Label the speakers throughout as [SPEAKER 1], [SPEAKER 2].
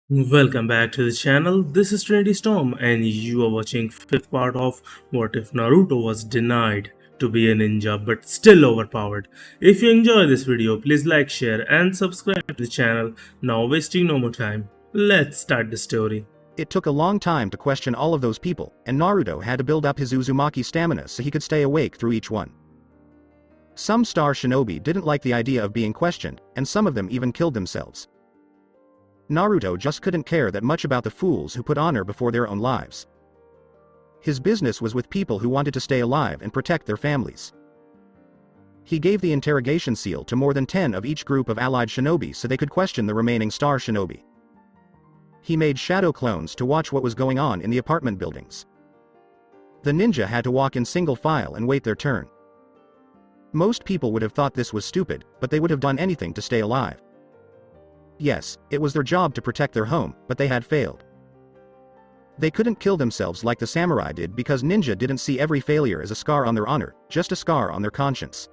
[SPEAKER 1] Welcome back to the channel. This is Trinity Storm, and you are watching fifth part of What If Naruto Was Denied to be a ninja but still overpowered. If you enjoy this video, please like, share, and subscribe to the channel. Now, wasting no more time, let's start the story.
[SPEAKER 2] It took a long time to question all of those people, and Naruto had to build up his Uzumaki stamina so he could stay awake through each one. Some star shinobi didn't like the idea of being questioned, and some of them even killed themselves. Naruto just couldn't care that much about the fools who put honor before their own lives. His business was with people who wanted to stay alive and protect their families. He gave the interrogation seal to more than 10 of each group of allied shinobi so they could question the remaining star shinobi. He made shadow clones to watch what was going on in the apartment buildings. The ninja had to walk in single file and wait their turn. Most people would have thought this was stupid, but they would have done anything to stay alive. Yes, it was their job to protect their home, but they had failed. They couldn't kill themselves like the samurai did because ninja didn't see every failure as a scar on their honor, just a scar on their conscience.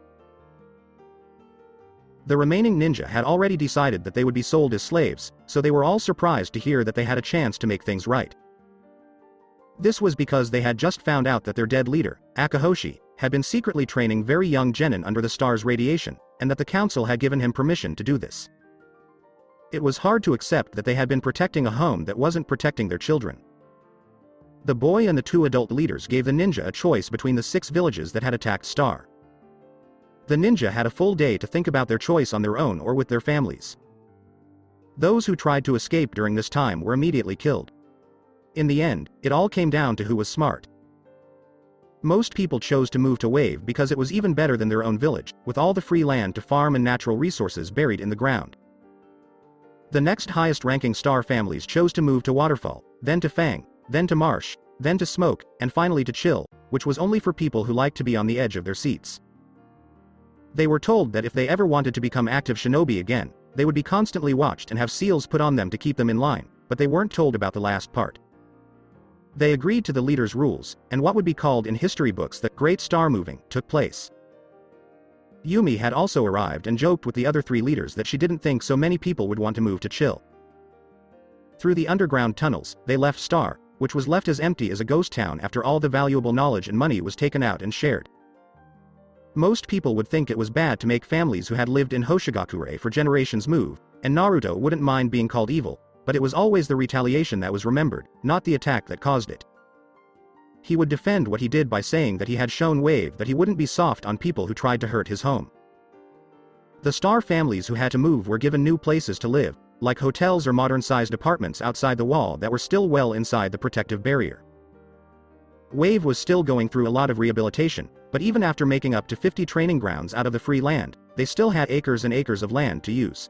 [SPEAKER 2] The remaining ninja had already decided that they would be sold as slaves, so they were all surprised to hear that they had a chance to make things right. This was because they had just found out that their dead leader, Akahoshi, had been secretly training very young genin under the star's radiation, and that the council had given him permission to do this. It was hard to accept that they had been protecting a home that wasn't protecting their children. The boy and the two adult leaders gave the ninja a choice between the 6 villages that had attacked Star. The ninja had a full day to think about their choice on their own or with their families. Those who tried to escape during this time were immediately killed. In the end, it all came down to who was smart. Most people chose to move to Wave because it was even better than their own village, with all the free land to farm and natural resources buried in the ground. The next highest ranking star families chose to move to Waterfall, then to Fang, then to Marsh, then to Smoke, and finally to Chill, which was only for people who liked to be on the edge of their seats. They were told that if they ever wanted to become active shinobi again, they would be constantly watched and have seals put on them to keep them in line, but they weren't told about the last part. They agreed to the leader's rules, and what would be called in history books the Great Star Moving took place. Yumi had also arrived and joked with the other 3 leaders that she didn't think so many people would want to move to Chill. Through the underground tunnels, they left Star, which was left as empty as a ghost town after all the valuable knowledge and money was taken out and shared. Most people would think it was bad to make families who had lived in Hoshigakure for generations move, and Naruto wouldn't mind being called evil, but it was always the retaliation that was remembered, not the attack that caused it. He would defend what he did by saying that he had shown Wave that he wouldn't be soft on people who tried to hurt his home. The star families who had to move were given new places to live, like hotels or modern-sized apartments outside the wall that were still well inside the protective barrier. Wave was still going through a lot of rehabilitation, but even after making up to 50 training grounds out of the free land, they still had acres and acres of land to use.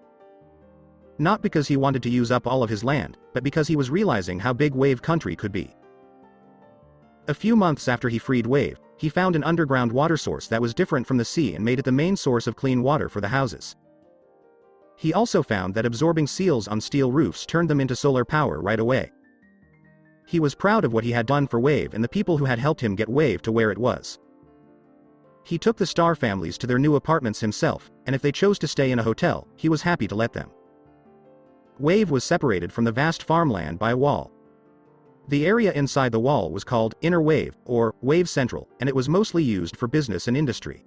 [SPEAKER 2] Not because he wanted to use up all of his land, but because he was realizing how big Wave country could be. A few months after he freed Wave, he found an underground water source that was different from the sea and made it the main source of clean water for the houses. He also found that absorbing seals on steel roofs turned them into solar power right away. He was proud of what he had done for Wave and the people who had helped him get Wave to where it was. He took the star families to their new apartments himself, and if they chose to stay in a hotel, he was happy to let them. Wave was separated from the vast farmland by a wall. The area inside the wall was called Inner Wave, or Wave Central, and it was mostly used for business and industry.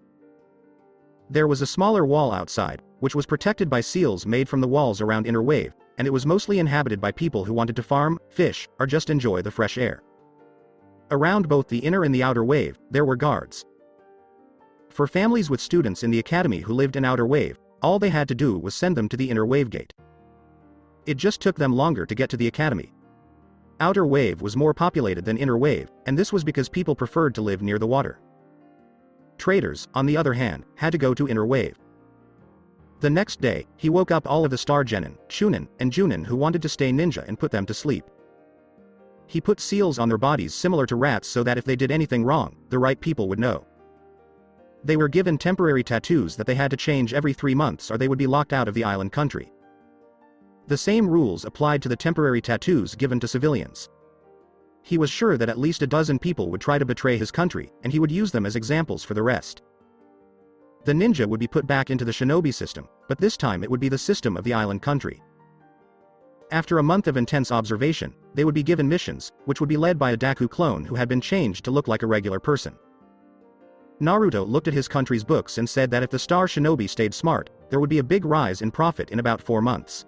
[SPEAKER 2] There was a smaller wall outside, which was protected by seals made from the walls around Inner Wave, and it was mostly inhabited by people who wanted to farm, fish, or just enjoy the fresh air. Around both the inner and the outer wave, there were guards. For families with students in the academy who lived in Outer Wave, all they had to do was send them to the Inner Wave Gate. It just took them longer to get to the academy. Outer Wave was more populated than Inner Wave, and this was because people preferred to live near the water. Traders, on the other hand, had to go to Inner Wave. The next day, he woke up all of the star genin, Chunin, and Junin who wanted to stay ninja and put them to sleep. He put seals on their bodies similar to rats so that if they did anything wrong, the right people would know. They were given temporary tattoos that they had to change every 3 months or they would be locked out of the island country. The same rules applied to the temporary tattoos given to civilians. He was sure that at least a dozen people would try to betray his country, and he would use them as examples for the rest. The ninja would be put back into the shinobi system, but this time it would be the system of the island country. After a month of intense observation, they would be given missions, which would be led by a Deku clone who had been changed to look like a regular person. Naruto looked at his country's books and said that if the Star Shinobi stayed smart, there would be a big rise in profit in about 4 months.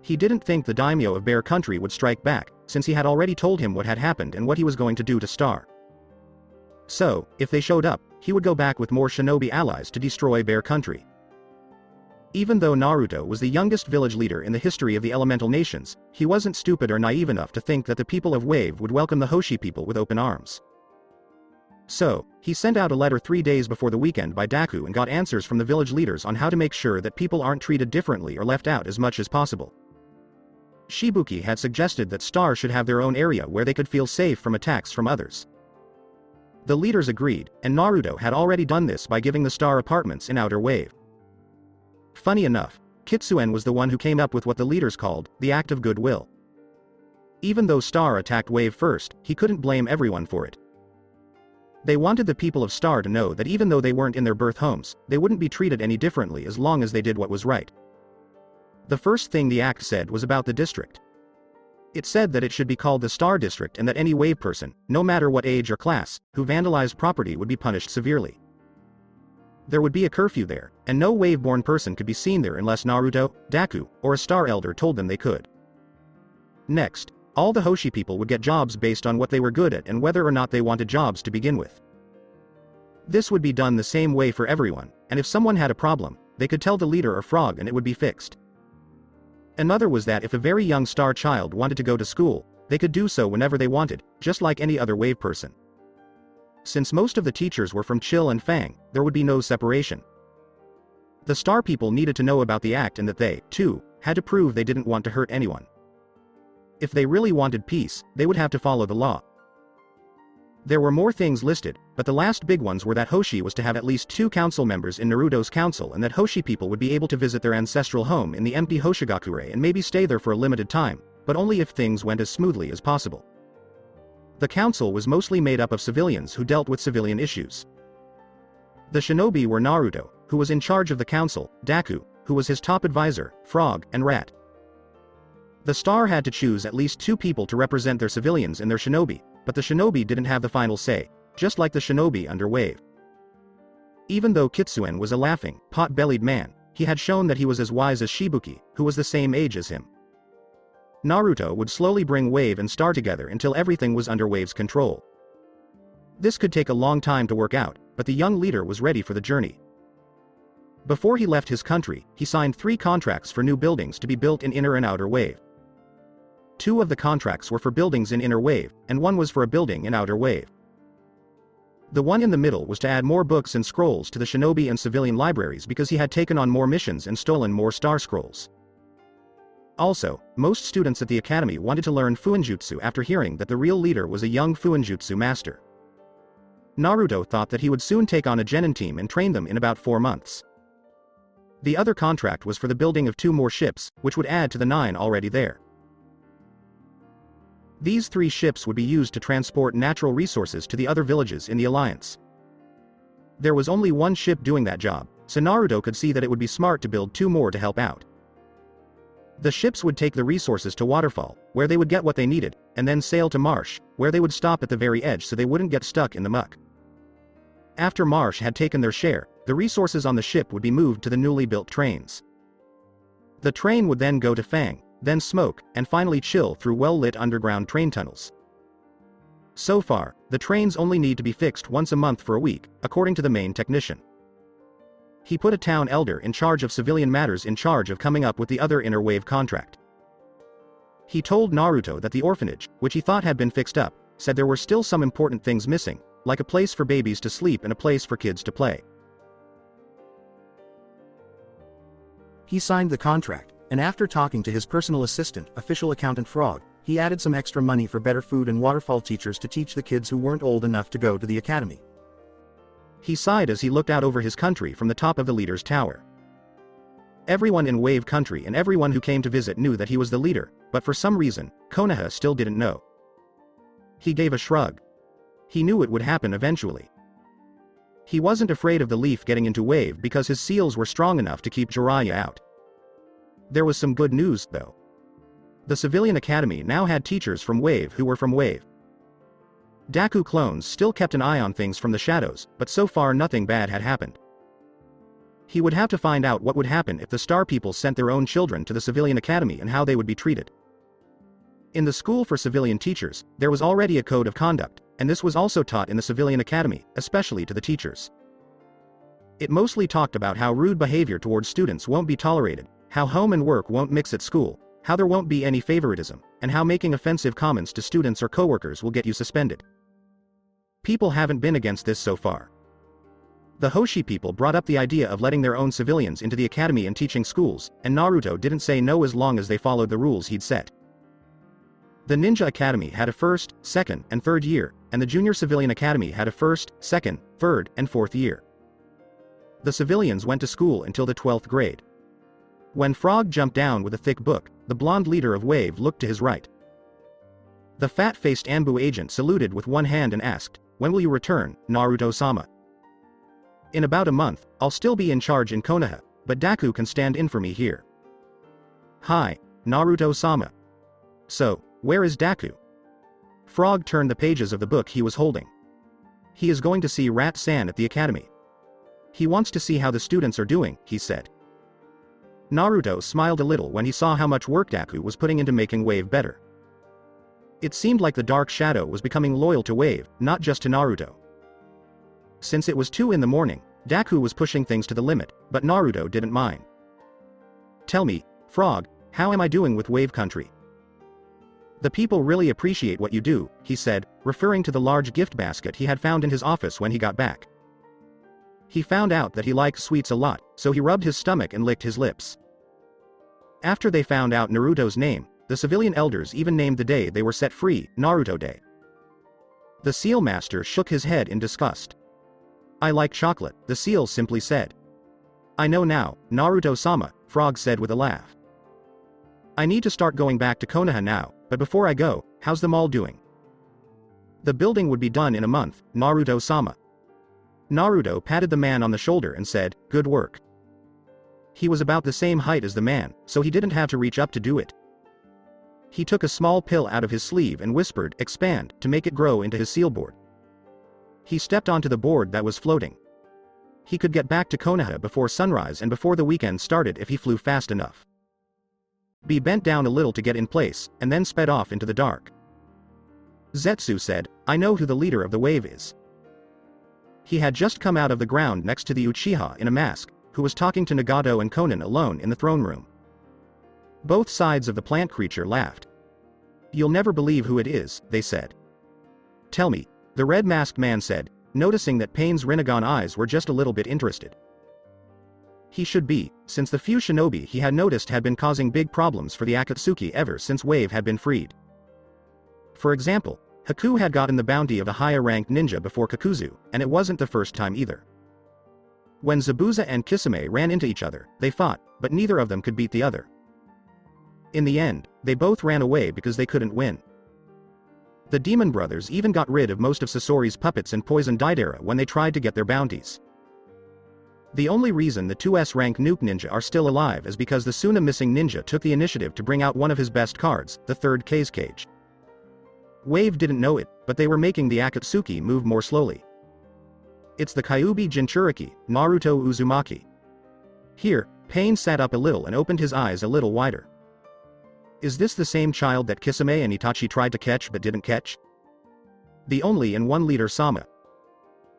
[SPEAKER 2] He didn't think the daimyo of Bear Country would strike back, since he had already told him what had happened and what he was going to do to Star. So, if they showed up, he would go back with more shinobi allies to destroy Bear Country. Even though Naruto was the youngest village leader in the history of the elemental nations, he wasn't stupid or naive enough to think that the people of Wave would welcome the Hoshi people with open arms. So, he sent out a letter 3 days before the weekend by Deku and got answers from the village leaders on how to make sure that people aren't treated differently or left out as much as possible. Shibuki had suggested that Star should have their own area where they could feel safe from attacks from others. The leaders agreed, and Naruto had already done this by giving the Star apartments in Outer Wave. Funny enough, Kitsuen was the one who came up with what the leaders called the act of goodwill. Even though Star attacked Wave first, he couldn't blame everyone for it. They wanted the people of Star to know that even though they weren't in their birth homes, they wouldn't be treated any differently as long as they did what was right. The first thing the act said was about the district. It said that it should be called the Star District and that any Wave person, no matter what age or class, who vandalized property would be punished severely. There would be a curfew there, and no Wave-born person could be seen there unless Naruto, Deku, or a Star Elder told them they could. Next, all the Hoshi people would get jobs based on what they were good at and whether or not they wanted jobs to begin with. This would be done the same way for everyone, and if someone had a problem, they could tell the leader or frog and it would be fixed. Another was that if a very young Star child wanted to go to school, they could do so whenever they wanted, just like any other Wave person. Since most of the teachers were from Chill and Fang, there would be no separation. The Star people needed to know about the act and that they, too, had to prove they didn't want to hurt anyone. If they really wanted peace, they would have to follow the law. There were more things listed, but the last big ones were that Hoshi was to have at least 2 council members in Naruto's council and that Hoshi people would be able to visit their ancestral home in the empty Hoshigakure and maybe stay there for a limited time, but only if things went as smoothly as possible. The council was mostly made up of civilians who dealt with civilian issues. The shinobi were Naruto, who was in charge of the council, Deku, who was his top advisor, Frog, and Rat. The Star had to choose at least 2 people to represent their civilians and their shinobi, but the shinobi didn't have the final say, just like the shinobi under Wave. Even though Kitsuen was a laughing, pot-bellied man, he had shown that he was as wise as Shibuki, who was the same age as him. Naruto would slowly bring Wave and Star together until everything was under Wave's control. This could take a long time to work out, but the young leader was ready for the journey. Before he left his country, he signed 3 contracts for new buildings to be built in Inner and Outer Wave. 2 of the contracts were for buildings in Inner Wave, and 1 was for a building in Outer Wave. The one in the middle was to add more books and scrolls to the shinobi and civilian libraries because he had taken on more missions and stolen more star scrolls. Also, most students at the academy wanted to learn Fuinjutsu after hearing that the real leader was a young Fuinjutsu master. Naruto thought that he would soon take on a genin team and train them in about 4 months. The other contract was for the building of 2 more ships, which would add to the 9 already there. These 3 ships would be used to transport natural resources to the other villages in the Alliance. There was only 1 ship doing that job, so Naruto could see that it would be smart to build 2 more to help out. The ships would take the resources to Waterfall, where they would get what they needed, and then sail to Marsh, where they would stop at the very edge so they wouldn't get stuck in the muck. After Marsh had taken their share, the resources on the ship would be moved to the newly built trains. The train would then go to Fang, then Smoke, and finally Chill through well-lit underground train tunnels. So far, the trains only need to be fixed once a month for a week, according to the main technician. He put a town elder in charge of civilian matters in charge of coming up with the other Inner Wave contract. He told Naruto that the orphanage, which he thought had been fixed up, said there were still some important things missing, like a place for babies to sleep and a place for kids to play. He signed the contract, and after talking to his personal assistant, official accountant Frog, he added some extra money for better food and waterfall teachers to teach the kids who weren't old enough to go to the academy. He sighed as he looked out over his country from the top of the leader's tower. Everyone in Wave Country and everyone who came to visit knew that he was the leader, but for some reason, Konoha still didn't know. He gave a shrug. He knew it would happen eventually. He wasn't afraid of the leaf getting into Wave because his seals were strong enough to keep Jiraiya out. There was some good news, though. The civilian academy now had teachers from Wave who were from Wave. Daku clones still kept an eye on things from the shadows, but so far nothing bad had happened. He would have to find out what would happen if the Star People sent their own children to the civilian academy and how they would be treated. In the school for civilian teachers, there was already a code of conduct, and this was also taught in the civilian academy, especially to the teachers. It mostly talked about how rude behavior towards students won't be tolerated, how home and work won't mix at school, how there won't be any favoritism, and how making offensive comments to students or coworkers will get you suspended. People haven't been against this so far. The Hoshi people brought up the idea of letting their own civilians into the academy and teaching schools, and Naruto didn't say no as long as they followed the rules he'd set. The Ninja Academy had a first, second, and third year, and the Junior Civilian Academy had a first, second, third, and fourth year. The civilians went to school until the 12th grade. When Frog jumped down with a thick book, the blonde leader of Wave looked to his right. The fat-faced Anbu agent saluted with one hand and asked, "When will you return, Naruto-sama?" "In about a month, I'll still be in charge in Konoha, but Daku can stand in for me here." "Hi, Naruto-sama. So, where is Daku?" Frog turned the pages of the book he was holding. "He is going to see Rat-san at the academy. He wants to see how the students are doing," he said. Naruto smiled a little when he saw how much work Daku was putting into making Wave better. It seemed like the Dark Shadow was becoming loyal to Wave, not just to Naruto. Since it was 2 in the morning, Daku was pushing things to the limit, but Naruto didn't mind. "Tell me, Frog, how am I doing with Wave Country?" "The people really appreciate what you do," he said, referring to the large gift basket he had found in his office when he got back. He found out that he liked sweets a lot, so he rubbed his stomach and licked his lips. After they found out Naruto's name, the civilian elders even named the day they were set free, Naruto Day. The Seal Master shook his head in disgust. "I like chocolate," the seal simply said. "I know now, Naruto-sama," Frog said with a laugh. "I need to start going back to Konoha now, but before I go, how's the mall doing?" "The building would be done in a month, Naruto-sama." Naruto patted the man on the shoulder and said, "Good work." He was about the same height as the man, so he didn't have to reach up to do it. He took a small pill out of his sleeve and whispered, "Expand," to make it grow into his seal board. He stepped onto the board that was floating. He could get back to Konoha before sunrise and before the weekend started if he flew fast enough. He bent down a little to get in place, and then sped off into the dark. Zetsu said, "I know who the leader of the Wave is." He had just come out of the ground next to the Uchiha in a mask, who was talking to Nagato and Konan alone in the throne room. Both sides of the plant creature laughed. "You'll never believe who it is," they said. "Tell me," the red-masked man said, noticing that Pain's Rinnegan eyes were just a little bit interested. He should be, since the few shinobi he had noticed had been causing big problems for the Akatsuki ever since Wave had been freed. For example, Haku had gotten the bounty of a higher-ranked ninja before Kakuzu, and it wasn't the first time either. When Zabuza and Kisame ran into each other, they fought, but neither of them could beat the other. In the end, they both ran away because they couldn't win. The Demon Brothers even got rid of most of Sasori's puppets and poisoned Deidara when they tried to get their bounties. The only reason the 2S rank Nuke Ninja are still alive is because the Suna missing ninja took the initiative to bring out one of his best cards, the third K's Cage. Wave didn't know it, but they were making the Akatsuki move more slowly. "It's the Kyuubi Jinchuriki, Naruto Uzumaki." Here, Pain sat up a little and opened his eyes a little wider. "Is this the same child that Kisame and Itachi tried to catch but didn't catch?" "The only and one leader Sama."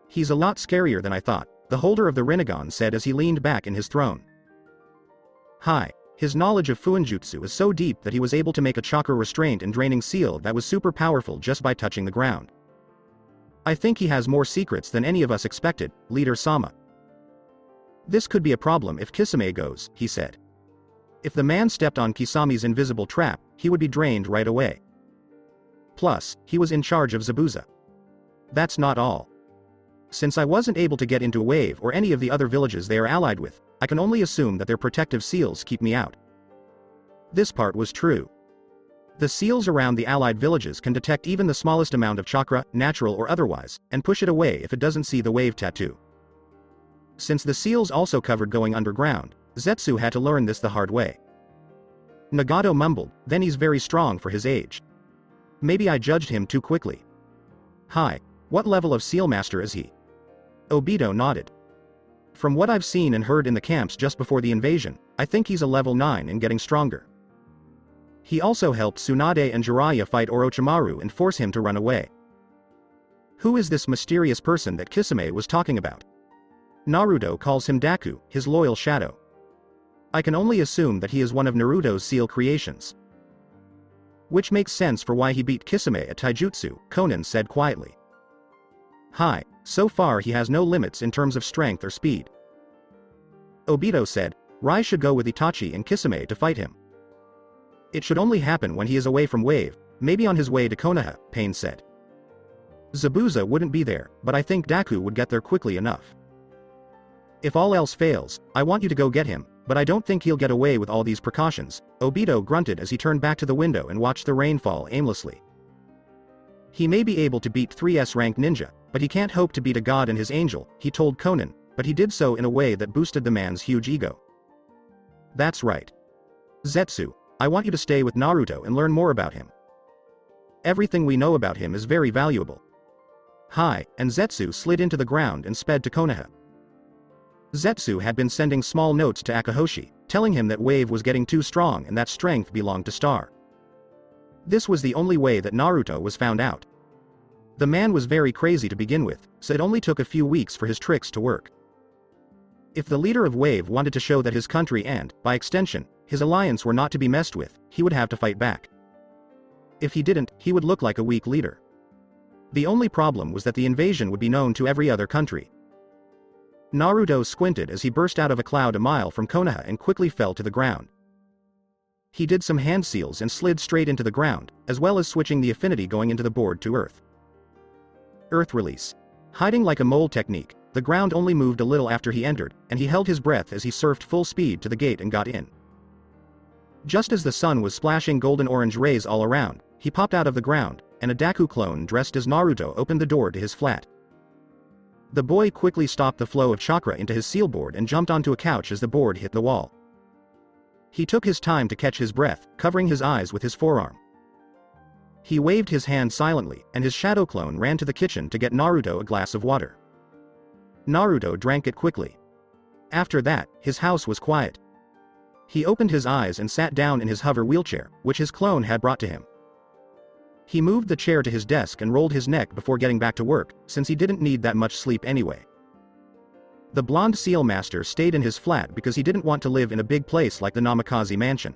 [SPEAKER 2] "He's a lot scarier than I thought," the holder of the Rinnegan said as he leaned back in his throne. "Hi. His knowledge of Fuinjutsu is so deep that he was able to make a chakra restraint and draining seal that was super powerful just by touching the ground. I think he has more secrets than any of us expected, Leader Sama." "This could be a problem if Kisame goes," he said. "If the man stepped on Kisami's invisible trap, he would be drained right away. Plus, he was in charge of Zabuza. That's not all. Since I wasn't able to get into Wave or any of the other villages they are allied with, I can only assume that their protective seals keep me out." This part was true. The seals around the allied villages can detect even the smallest amount of chakra, natural or otherwise, and push it away if it doesn't see the Wave tattoo. Since the seals also covered going underground, Zetsu had to learn this the hard way. Nagato mumbled, then he's very strong for his age. Maybe I judged him too quickly. Hi, what level of Seal Master is he? Obito nodded. From what I've seen and heard in the camps just before the invasion, I think he's a level 9 and getting stronger. He also helped Tsunade and Jiraiya fight Orochimaru and force him to run away. Who is this mysterious person that Kisame was talking about? Naruto calls him Daku, his loyal shadow. I can only assume that he is one of Naruto's seal creations. Which makes sense for why he beat Kisame at Taijutsu, Conan said quietly. Hi, so far he has no limits in terms of strength or speed. Obito said, Rai should go with Itachi and Kisame to fight him. It should only happen when he is away from Wave, maybe on his way to Konoha, Pain said. Zabuza wouldn't be there, but I think Daku would get there quickly enough. If all else fails, I want you to go get him, but I don't think he'll get away with all these precautions, Obito grunted as he turned back to the window and watched the rain fall aimlessly. He may be able to beat 3S rank ninja, but he can't hope to beat a god and his angel, he told Conan, but he did so in a way that boosted the man's huge ego. That's right. Zetsu, I want you to stay with Naruto and learn more about him. Everything we know about him is very valuable. Hi, and Zetsu slid into the ground and sped to Konoha. Zetsu had been sending small notes to Akahoshi, telling him that Wave was getting too strong and that strength belonged to Star. This was the only way that Naruto was found out. The man was very crazy to begin with, so it only took a few weeks for his tricks to work. If the leader of Wave wanted to show that his country and, by extension, his alliance were not to be messed with, he would have to fight back. If he didn't, he would look like a weak leader. The only problem was that the invasion would be known to every other country. Naruto squinted as he burst out of a cloud a mile from Konoha and quickly fell to the ground. He did some hand seals and slid straight into the ground, as well as switching the affinity going into the board to Earth. Earth release. Hiding like a mole technique, the ground only moved a little after he entered, and he held his breath as he surfed full speed to the gate and got in. Just as the sun was splashing golden-orange rays all around, he popped out of the ground, and a Daku clone dressed as Naruto opened the door to his flat. The boy quickly stopped the flow of chakra into his seal board and jumped onto a couch as the board hit the wall. He took his time to catch his breath, covering his eyes with his forearm. He waved his hand silently, and his shadow clone ran to the kitchen to get Naruto a glass of water. Naruto drank it quickly. After that, his house was quiet. He opened his eyes and sat down in his hover wheelchair, which his clone had brought to him. He moved the chair to his desk and rolled his neck before getting back to work, since he didn't need that much sleep anyway. The blonde seal master stayed in his flat because he didn't want to live in a big place like the Namikaze mansion.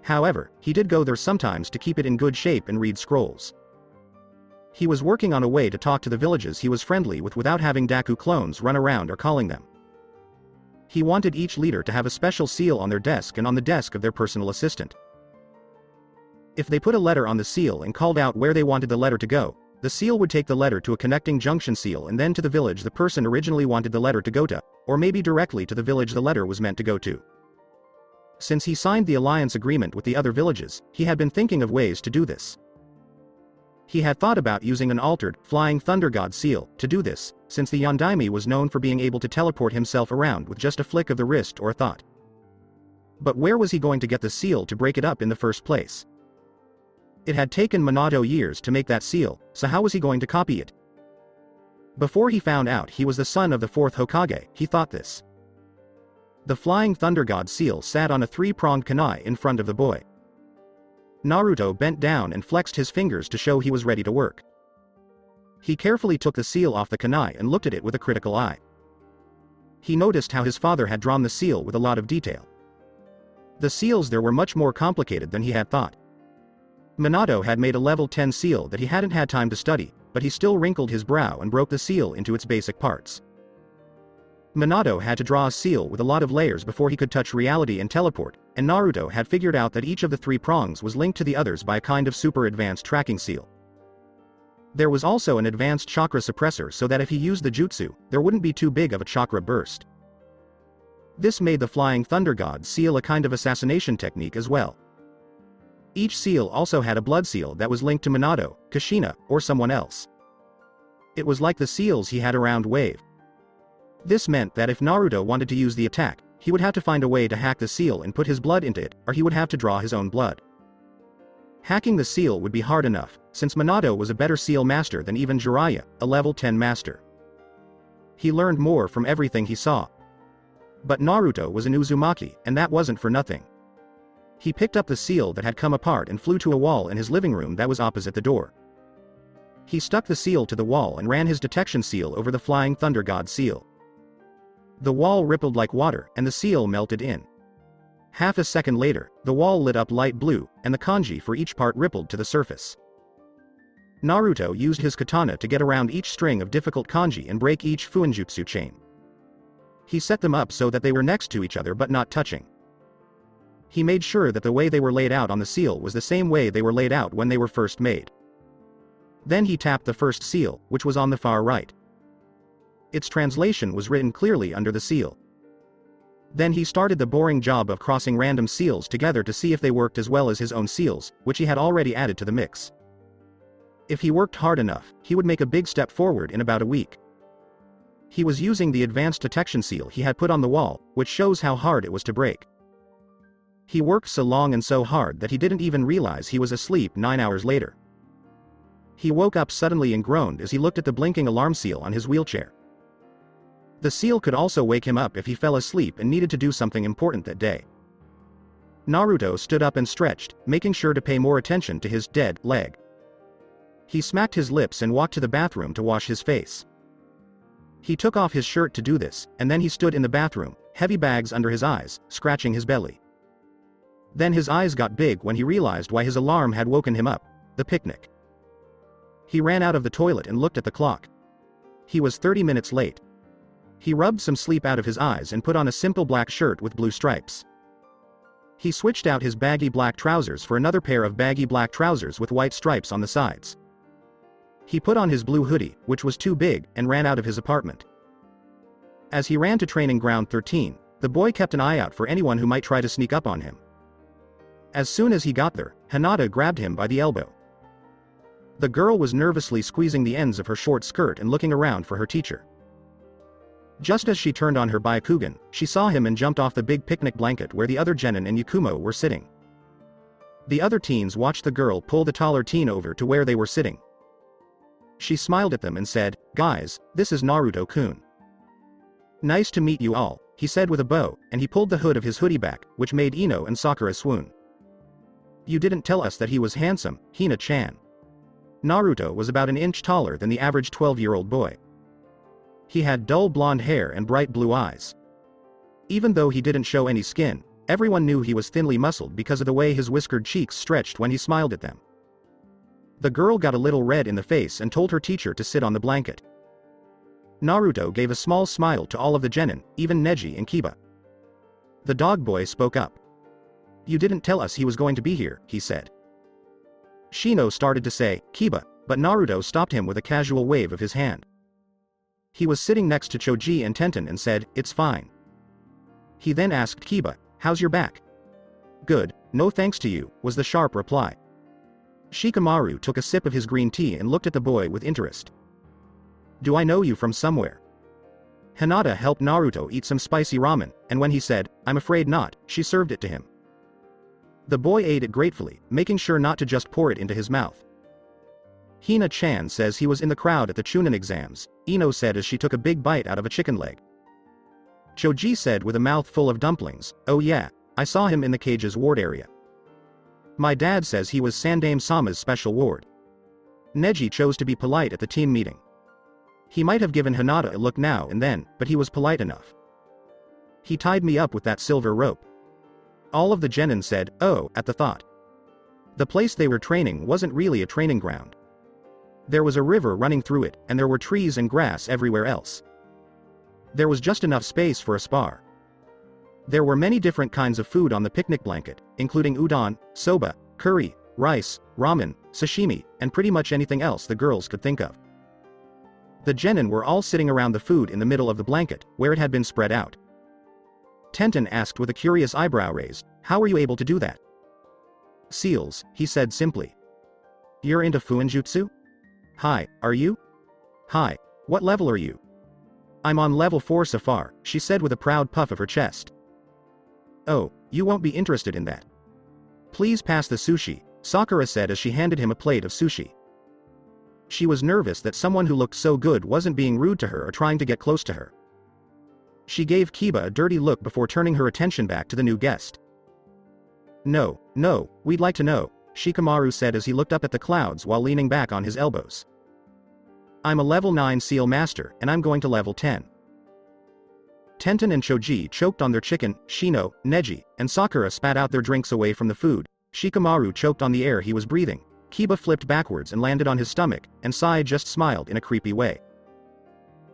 [SPEAKER 2] However, he did go there sometimes to keep it in good shape and read scrolls. He was working on a way to talk to the villages he was friendly with without having Daku clones run around or calling them. He wanted each leader to have a special seal on their desk and on the desk of their personal assistant. If they put a letter on the seal and called out where they wanted the letter to go, the seal would take the letter to a connecting junction seal and then to the village the person originally wanted the letter to go to, or maybe directly to the village the letter was meant to go to. Since he signed the alliance agreement with the other villages, he had been thinking of ways to do this. He had thought about using an altered, flying thunder god seal to do this, since the Yondaime was known for being able to teleport himself around with just a flick of the wrist or thought. But where was he going to get the seal to break it up in the first place? It had taken Minato years to make that seal, so how was he going to copy it? Before he found out he was the son of the fourth Hokage, he thought this. The flying thunder god seal sat on a three-pronged kunai in front of the boy. Naruto bent down and flexed his fingers to show he was ready to work. He carefully took the seal off the kunai and looked at it with a critical eye. He noticed how his father had drawn the seal with a lot of detail. The seals there were much more complicated than he had thought. Minato had made a level 10 seal that he hadn't had time to study, but he still wrinkled his brow and broke the seal into its basic parts. Minato had to draw a seal with a lot of layers before he could touch reality and teleport, and Naruto had figured out that each of the three prongs was linked to the others by a kind of super advanced tracking seal. There was also an advanced chakra suppressor so that if he used the jutsu, there wouldn't be too big of a chakra burst. This made the flying thunder god seal a kind of assassination technique as well. Each seal also had a blood seal that was linked to Minato, Kushina, or someone else. It was like the seals he had around Wave. This meant that if Naruto wanted to use the attack, He would have to find a way to hack the seal and put his blood into it, or he would have to draw his own blood. Hacking the seal would be hard enough, since Minato was a better seal master than even Jiraiya, a level 10 master. He learned more from everything he saw. But Naruto was an Uzumaki, and that wasn't for nothing. He picked up the seal that had come apart and flew to a wall in his living room that was opposite the door. He stuck the seal to the wall and ran his detection seal over the flying thunder god seal. The wall rippled like water, and the seal melted in. Half a second later, the wall lit up light blue, and the kanji for each part rippled to the surface. Naruto used his katana to get around each string of difficult kanji and break each fuinjutsu chain. He set them up so that they were next to each other but not touching. He made sure that the way they were laid out on the seal was the same way they were laid out when they were first made. Then he tapped the first seal, which was on the far right. Its translation was written clearly under the seal. Then he started the boring job of crossing random seals together to see if they worked as well as his own seals, which he had already added to the mix. If he worked hard enough, he would make a big step forward in about a week. He was using the advanced detection seal he had put on the wall, which shows how hard it was to break. He worked so long and so hard that he didn't even realize he was asleep 9 hours later. He woke up suddenly and groaned as he looked at the blinking alarm seal on his wheelchair. The seal could also wake him up if he fell asleep and needed to do something important that day. Naruto stood up and stretched, making sure to pay more attention to his dead leg. He smacked his lips and walked to the bathroom to wash his face. He took off his shirt to do this, and then he stood in the bathroom, heavy bags under his eyes, scratching his belly. Then his eyes got big when he realized why his alarm had woken him up: the picnic. He ran out of the toilet and looked at the clock. He was 30 minutes late. He rubbed some sleep out of his eyes and put on a simple black shirt with blue stripes. He switched out his baggy black trousers for another pair of baggy black trousers with white stripes on the sides. He put on his blue hoodie, which was too big, and ran out of his apartment. As he ran to training ground 13, the boy kept an eye out for anyone who might try to sneak up on him. As soon as he got there, Hinata grabbed him by the elbow. The girl was nervously squeezing the ends of her short skirt and looking around for her teacher. Just as she turned on her Byakugan, she saw him and jumped off the big picnic blanket where the other genin and Yakumo were sitting. The other teens watched the girl pull the taller teen over to where they were sitting. She smiled at them and said, "Guys, this is Naruto-kun." "Nice to meet you all," he said with a bow, and he pulled the hood of his hoodie back, which made Ino and Sakura swoon. "You didn't tell us that he was handsome, Hina-chan." Naruto was about an inch taller than the average 12-year-old boy. He had dull blonde hair and bright blue eyes. Even though he didn't show any skin, everyone knew he was thinly muscled because of the way his whiskered cheeks stretched when he smiled at them. The girl got a little red in the face and told her teacher to sit on the blanket. Naruto gave a small smile to all of the genin, even Neji and Kiba. The dog boy spoke up. "You didn't tell us he was going to be here," he said. Shino started to say, "Kiba," but Naruto stopped him with a casual wave of his hand. He was sitting next to Choji and Tenten and said, "It's fine." He then asked Kiba, "How's your back?" "Good, no thanks to you," was the sharp reply. Shikamaru took a sip of his green tea and looked at the boy with interest. "Do I know you from somewhere?" Hinata helped Naruto eat some spicy ramen, and when he said, "I'm afraid not," she served it to him. The boy ate it gratefully, making sure not to just pour it into his mouth. Hina-chan says he was in the crowd at the Chunin exams, Ino said as she took a big bite out of a chicken leg. Choji said with a mouth full of dumplings, "Oh yeah, I saw him in the cage's ward area. My dad says he was Sandame-sama's special ward." Neji chose to be polite at the team meeting. He might have given Hinata a look now and then, but he was polite enough. "He tied me up with that silver rope." All of the genin said, "Oh," at the thought. The place they were training wasn't really a training ground. There was a river running through it, and there were trees and grass everywhere else. There was just enough space for a spar. There were many different kinds of food on the picnic blanket, including udon, soba, curry, rice, ramen, sashimi, and pretty much anything else the girls could think of. The genin were all sitting around the food in the middle of the blanket, where it had been spread out. Tenten asked with a curious eyebrow raised, "How were you able to do that?" "Seals," he said simply. "You're into fuinjutsu?" "Hi, are you?" "Hi, what level are you?" "I'm on level 4 so far," she said with a proud puff of her chest. Oh, you won't be interested in that. Please pass the sushi, Sakura said as she handed him a plate of sushi. She was nervous that someone who looked so good wasn't being rude to her or trying to get close to her. She gave Kiba a dirty look before turning her attention back to the new guest. No, we'd like to know, Shikamaru said as he looked up at the clouds while leaning back on his elbows. I'm a level 9 seal master and I'm going to level 10. Tenten and Choji choked on their chicken, Shino, Neji, and Sakura spat out their drinks away from the food. Shikamaru choked on the air he was breathing. Kiba flipped backwards and landed on his stomach, and Sai just smiled in a creepy way.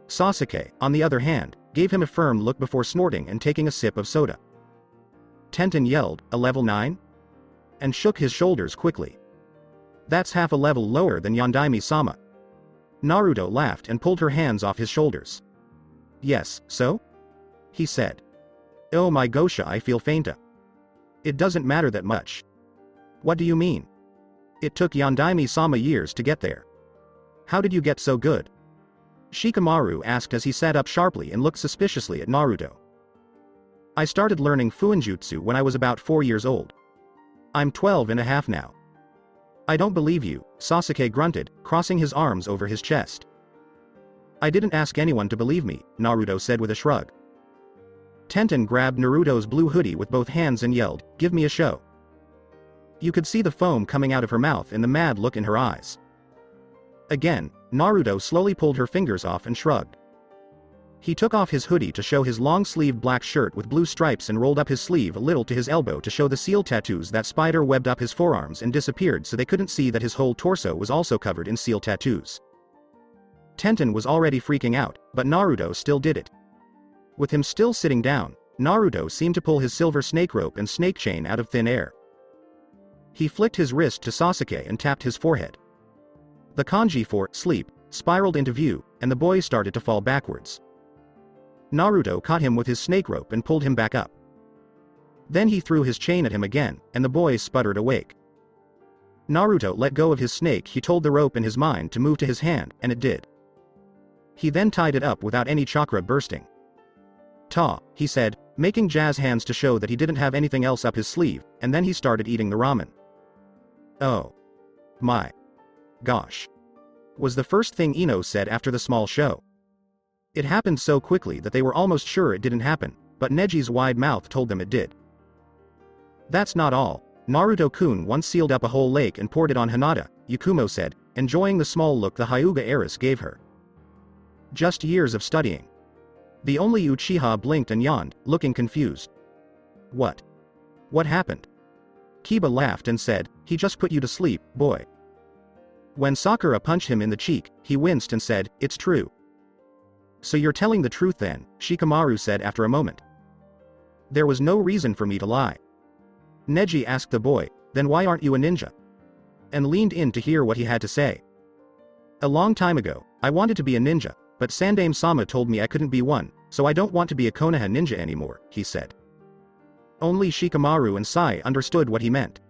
[SPEAKER 2] Sasuke, on the other hand, gave him a firm look before snorting and taking a sip of soda. Tenten yelled, "A level 9?" and shook his shoulders quickly. That's half a level lower than Yondaime-sama. Naruto laughed and pulled her hands off his shoulders. Yes, so? He said. Oh my gosha, I feel fainta. It doesn't matter that much. What do you mean? It took Yondaime-sama years to get there. How did you get so good? Shikamaru asked as he sat up sharply and looked suspiciously at Naruto. I started learning Fuinjutsu when I was about 4 years old. I'm 12 and a half now. I don't believe you, Sasuke grunted, crossing his arms over his chest. I didn't ask anyone to believe me, Naruto said with a shrug. Tenten grabbed Naruto's blue hoodie with both hands and yelled, "Give me a show." You could see the foam coming out of her mouth and the mad look in her eyes. Again, Naruto slowly pulled her fingers off and shrugged. He took off his hoodie to show his long-sleeved black shirt with blue stripes and rolled up his sleeve a little to his elbow to show the seal tattoos that spider webbed up his forearms and disappeared so they couldn't see that his whole torso was also covered in seal tattoos. Tenten was already freaking out, but Naruto still did it. With him still sitting down, Naruto seemed to pull his silver snake rope and snake chain out of thin air. He flicked his wrist to Sasuke and tapped his forehead. The kanji for sleep spiraled into view, and the boy started to fall backwards. Naruto caught him with his snake rope and pulled him back up. Then he threw his chain at him again, and the boy sputtered awake. Naruto let go of his snake. He told the rope in his mind to move to his hand, and it did. He then tied it up without any chakra bursting. Ta, he said, making jazz hands to show that he didn't have anything else up his sleeve, and then he started eating the ramen. Oh. My. Gosh. Was the first thing Ino said after the small show. It happened so quickly that they were almost sure it didn't happen, but Neji's wide mouth told them it did. That's not all. Naruto-kun once sealed up a whole lake and poured it on Hinata, Yakumo said, enjoying the small look the Hyuga heiress gave her. Just years of studying. The only Uchiha blinked and yawned, looking confused. What? What happened? Kiba laughed and said, he just put you to sleep, boy. When Sakura punched him in the cheek, he winced and said, it's true. So you're telling the truth then, Shikamaru said after a moment. There was no reason for me to lie. Neji asked the boy, then why aren't you a ninja? And leaned in to hear what he had to say. A long time ago, I wanted to be a ninja, but Sandaime-sama told me I couldn't be one, so I don't want to be a Konoha ninja anymore, he said. Only Shikamaru and Sai understood what he meant.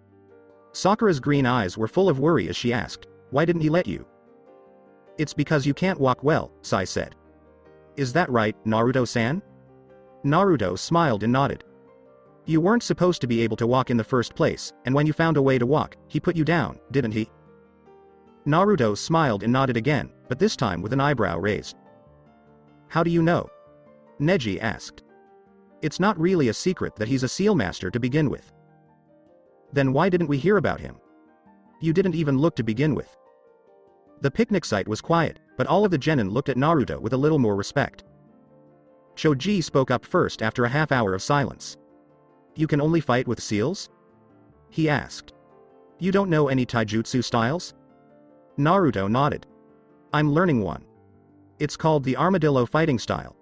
[SPEAKER 2] Sakura's green eyes were full of worry as she asked, why didn't he let you? It's because you can't walk well, Sai said. Is that right, Naruto-san? Naruto smiled and nodded. You weren't supposed to be able to walk in the first place, and when you found a way to walk, he put you down, didn't he? Naruto smiled and nodded again, but this time with an eyebrow raised. How do you know? Neji asked. It's not really a secret that he's a seal master to begin with. Then why didn't we hear about him? You didn't even look to begin with. The picnic site was quiet, but all of the genin looked at Naruto with a little more respect. Choji spoke up first after a half hour of silence. You can only fight with seals? He asked. You don't know any taijutsu styles? Naruto nodded. I'm learning one. It's called the armadillo fighting style.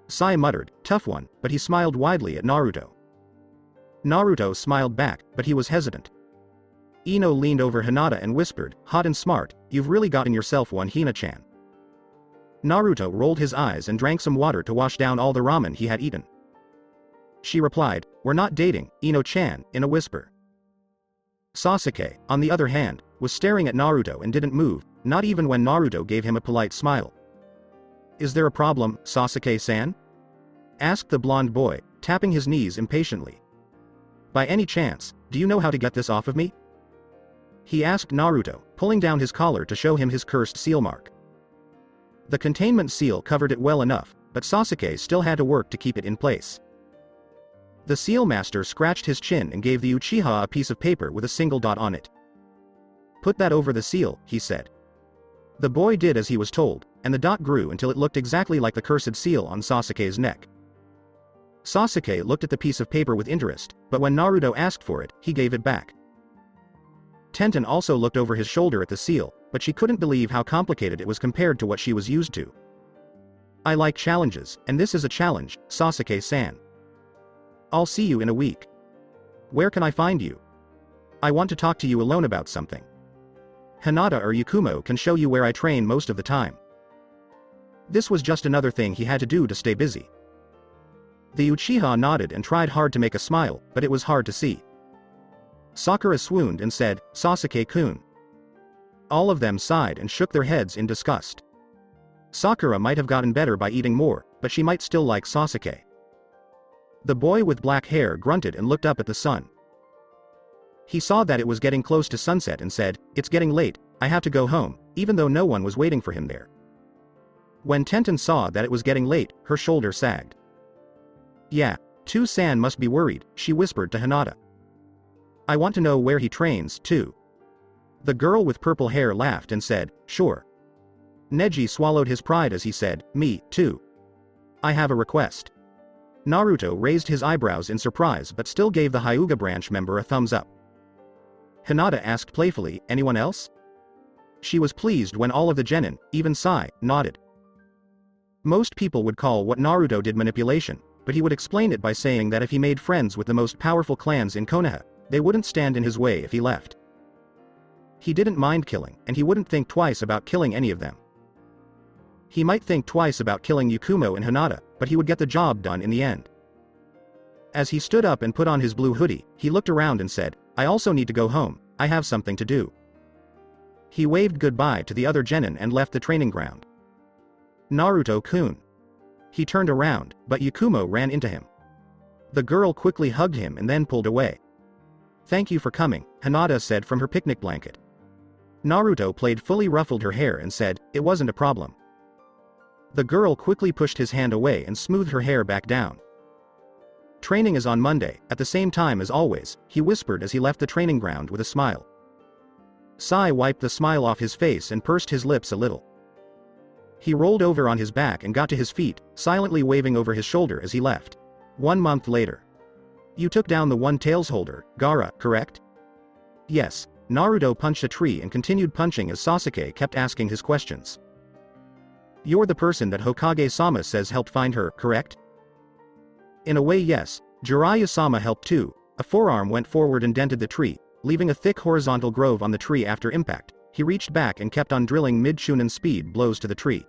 [SPEAKER 2] Sai muttered, tough one, but he smiled widely at Naruto. Naruto smiled back, but he was hesitant. Ino leaned over Hinata and whispered, hot and smart, you've really gotten yourself one, Hina-chan. Naruto rolled his eyes and drank some water to wash down all the ramen he had eaten. She replied, we're not dating, Ino-chan, in a whisper. Sasuke, on the other hand, was staring at Naruto and didn't move, not even when Naruto gave him a polite smile. Is there a problem, Sasuke-san? Asked the blonde boy, tapping his knees impatiently. By any chance, do you know how to get this off of me? He asked Naruto, pulling down his collar to show him his cursed seal mark. The containment seal covered it well enough, but Sasuke still had to work to keep it in place. The seal master scratched his chin and gave the Uchiha a piece of paper with a single dot on it. Put that over the seal, he said. The boy did as he was told, and the dot grew until it looked exactly like the cursed seal on Sasuke's neck. Sasuke looked at the piece of paper with interest, but when Naruto asked for it, he gave it back. Tenten also looked over his shoulder at the seal, but she couldn't believe how complicated it was compared to what she was used to. I like challenges, and this is a challenge, Sasuke-san. I'll see you in a week. Where can I find you? I want to talk to you alone about something. Hinata or Yakumo can show you where I train most of the time. This was just another thing he had to do to stay busy. The Uchiha nodded and tried hard to make a smile, but it was hard to see. Sakura swooned and said, Sasuke-kun. All of them sighed and shook their heads in disgust. Sakura might have gotten better by eating more, but she might still like Sasuke. The boy with black hair grunted and looked up at the sun. He saw that it was getting close to sunset and said, It's getting late, I have to go home, even though no one was waiting for him there. When Tenten saw that it was getting late, her shoulder sagged. Yeah, Tu-san must be worried, she whispered to Hinata. I want to know where he trains, too. The girl with purple hair laughed and said, Sure. Neji swallowed his pride as he said, Me, too. I have a request. Naruto raised his eyebrows in surprise but still gave the Hyuga branch member a thumbs up. Hinata asked playfully, anyone else? She was pleased when all of the genin, even Sai, nodded. Most people would call what Naruto did manipulation, but he would explain it by saying that if he made friends with the most powerful clans in Konoha, they wouldn't stand in his way if he left. He didn't mind killing, and he wouldn't think twice about killing any of them. He might think twice about killing Yakumo and Hinata, but he would get the job done in the end. As he stood up and put on his blue hoodie, he looked around and said, I also need to go home, I have something to do. He waved goodbye to the other genin and left the training ground. Naruto-kun. He turned around, but Yakumo ran into him. The girl quickly hugged him and then pulled away. Thank you for coming, Hinata said from her picnic blanket. Naruto played fully ruffled her hair and said, it wasn't a problem. The girl quickly pushed his hand away and smoothed her hair back down. Training is on Monday, at the same time as always, he whispered as he left the training ground with a smile. Sai wiped the smile off his face and pursed his lips a little. He rolled over on his back and got to his feet, silently waving over his shoulder as he left. 1 month later. You took down the one-tails holder, Gaara, correct? Yes. Naruto punched a tree and continued punching as Sasuke kept asking his questions. You're the person that Hokage-sama says helped find her, correct? In a way yes, Jiraiya-sama helped too. A forearm went forward and dented the tree, leaving a thick horizontal groove on the tree after impact. He reached back and kept on drilling mid-Chunin speed blows to the tree.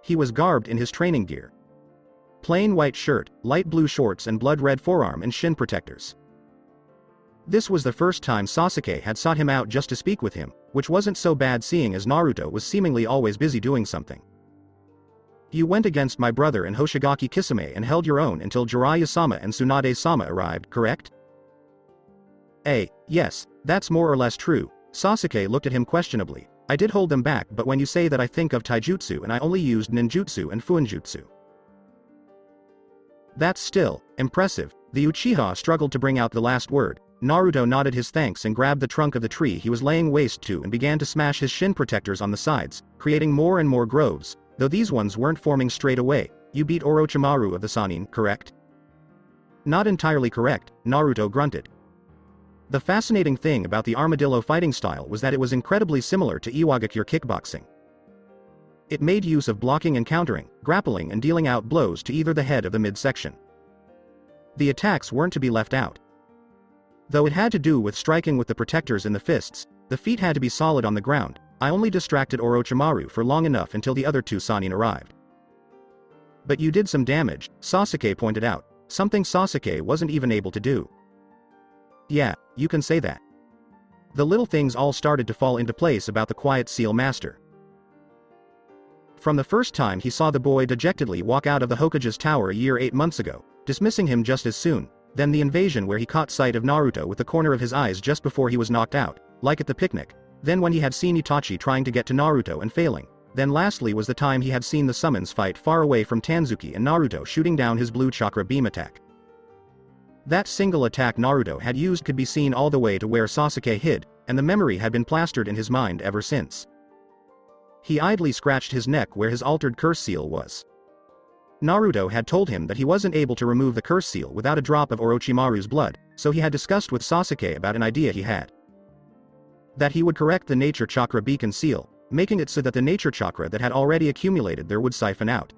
[SPEAKER 2] He was garbed in his training gear. Plain white shirt, light blue shorts and blood-red forearm and shin protectors. This was the first time Sasuke had sought him out just to speak with him, which wasn't so bad seeing as Naruto was seemingly always busy doing something. You went against my brother and Hoshigaki Kisame and held your own until Jiraiya-sama and Tsunade-sama arrived, correct? Yes, that's more or less true. Sasuke looked at him questionably. I did hold them back, but when you say that I think of taijutsu and I only used ninjutsu and fuinjutsu. That's still impressive. The Uchiha struggled to bring out the last word. Naruto nodded his thanks and grabbed the trunk of the tree he was laying waste to and began to smash his shin protectors on the sides, creating more and more groves, though these ones weren't forming straight away. You beat Orochimaru of the Sannin, correct? Not entirely correct, Naruto grunted. The fascinating thing about the armadillo fighting style was that it was incredibly similar to Iwagakure kickboxing. It made use of blocking and countering, grappling and dealing out blows to either the head of the midsection. The attacks weren't to be left out. Though it had to do with striking with the protectors in the fists, the feet had to be solid on the ground. I only distracted Orochimaru for long enough until the other two Sannin arrived. But you did some damage, Sasuke pointed out, something Sasuke wasn't even able to do. Yeah, you can say that. The little things all started to fall into place about the quiet seal master. From the first time he saw the boy dejectedly walk out of the Hokage's tower a year 8 months ago, dismissing him just as soon. Then the invasion where he caught sight of Naruto with the corner of his eyes just before he was knocked out, like at the picnic. Then when he had seen Itachi trying to get to Naruto and failing. Then lastly was the time he had seen the summons fight far away from Tanzuki and Naruto shooting down his blue chakra beam attack. That single attack Naruto had used could be seen all the way to where Sasuke hid, and the memory had been plastered in his mind ever since. He idly scratched his neck where his altered curse seal was. Naruto had told him that he wasn't able to remove the curse seal without a drop of Orochimaru's blood, so he had discussed with Sasuke about an idea he had. That he would correct the nature chakra beacon seal, making it so that the nature chakra that had already accumulated there would siphon out.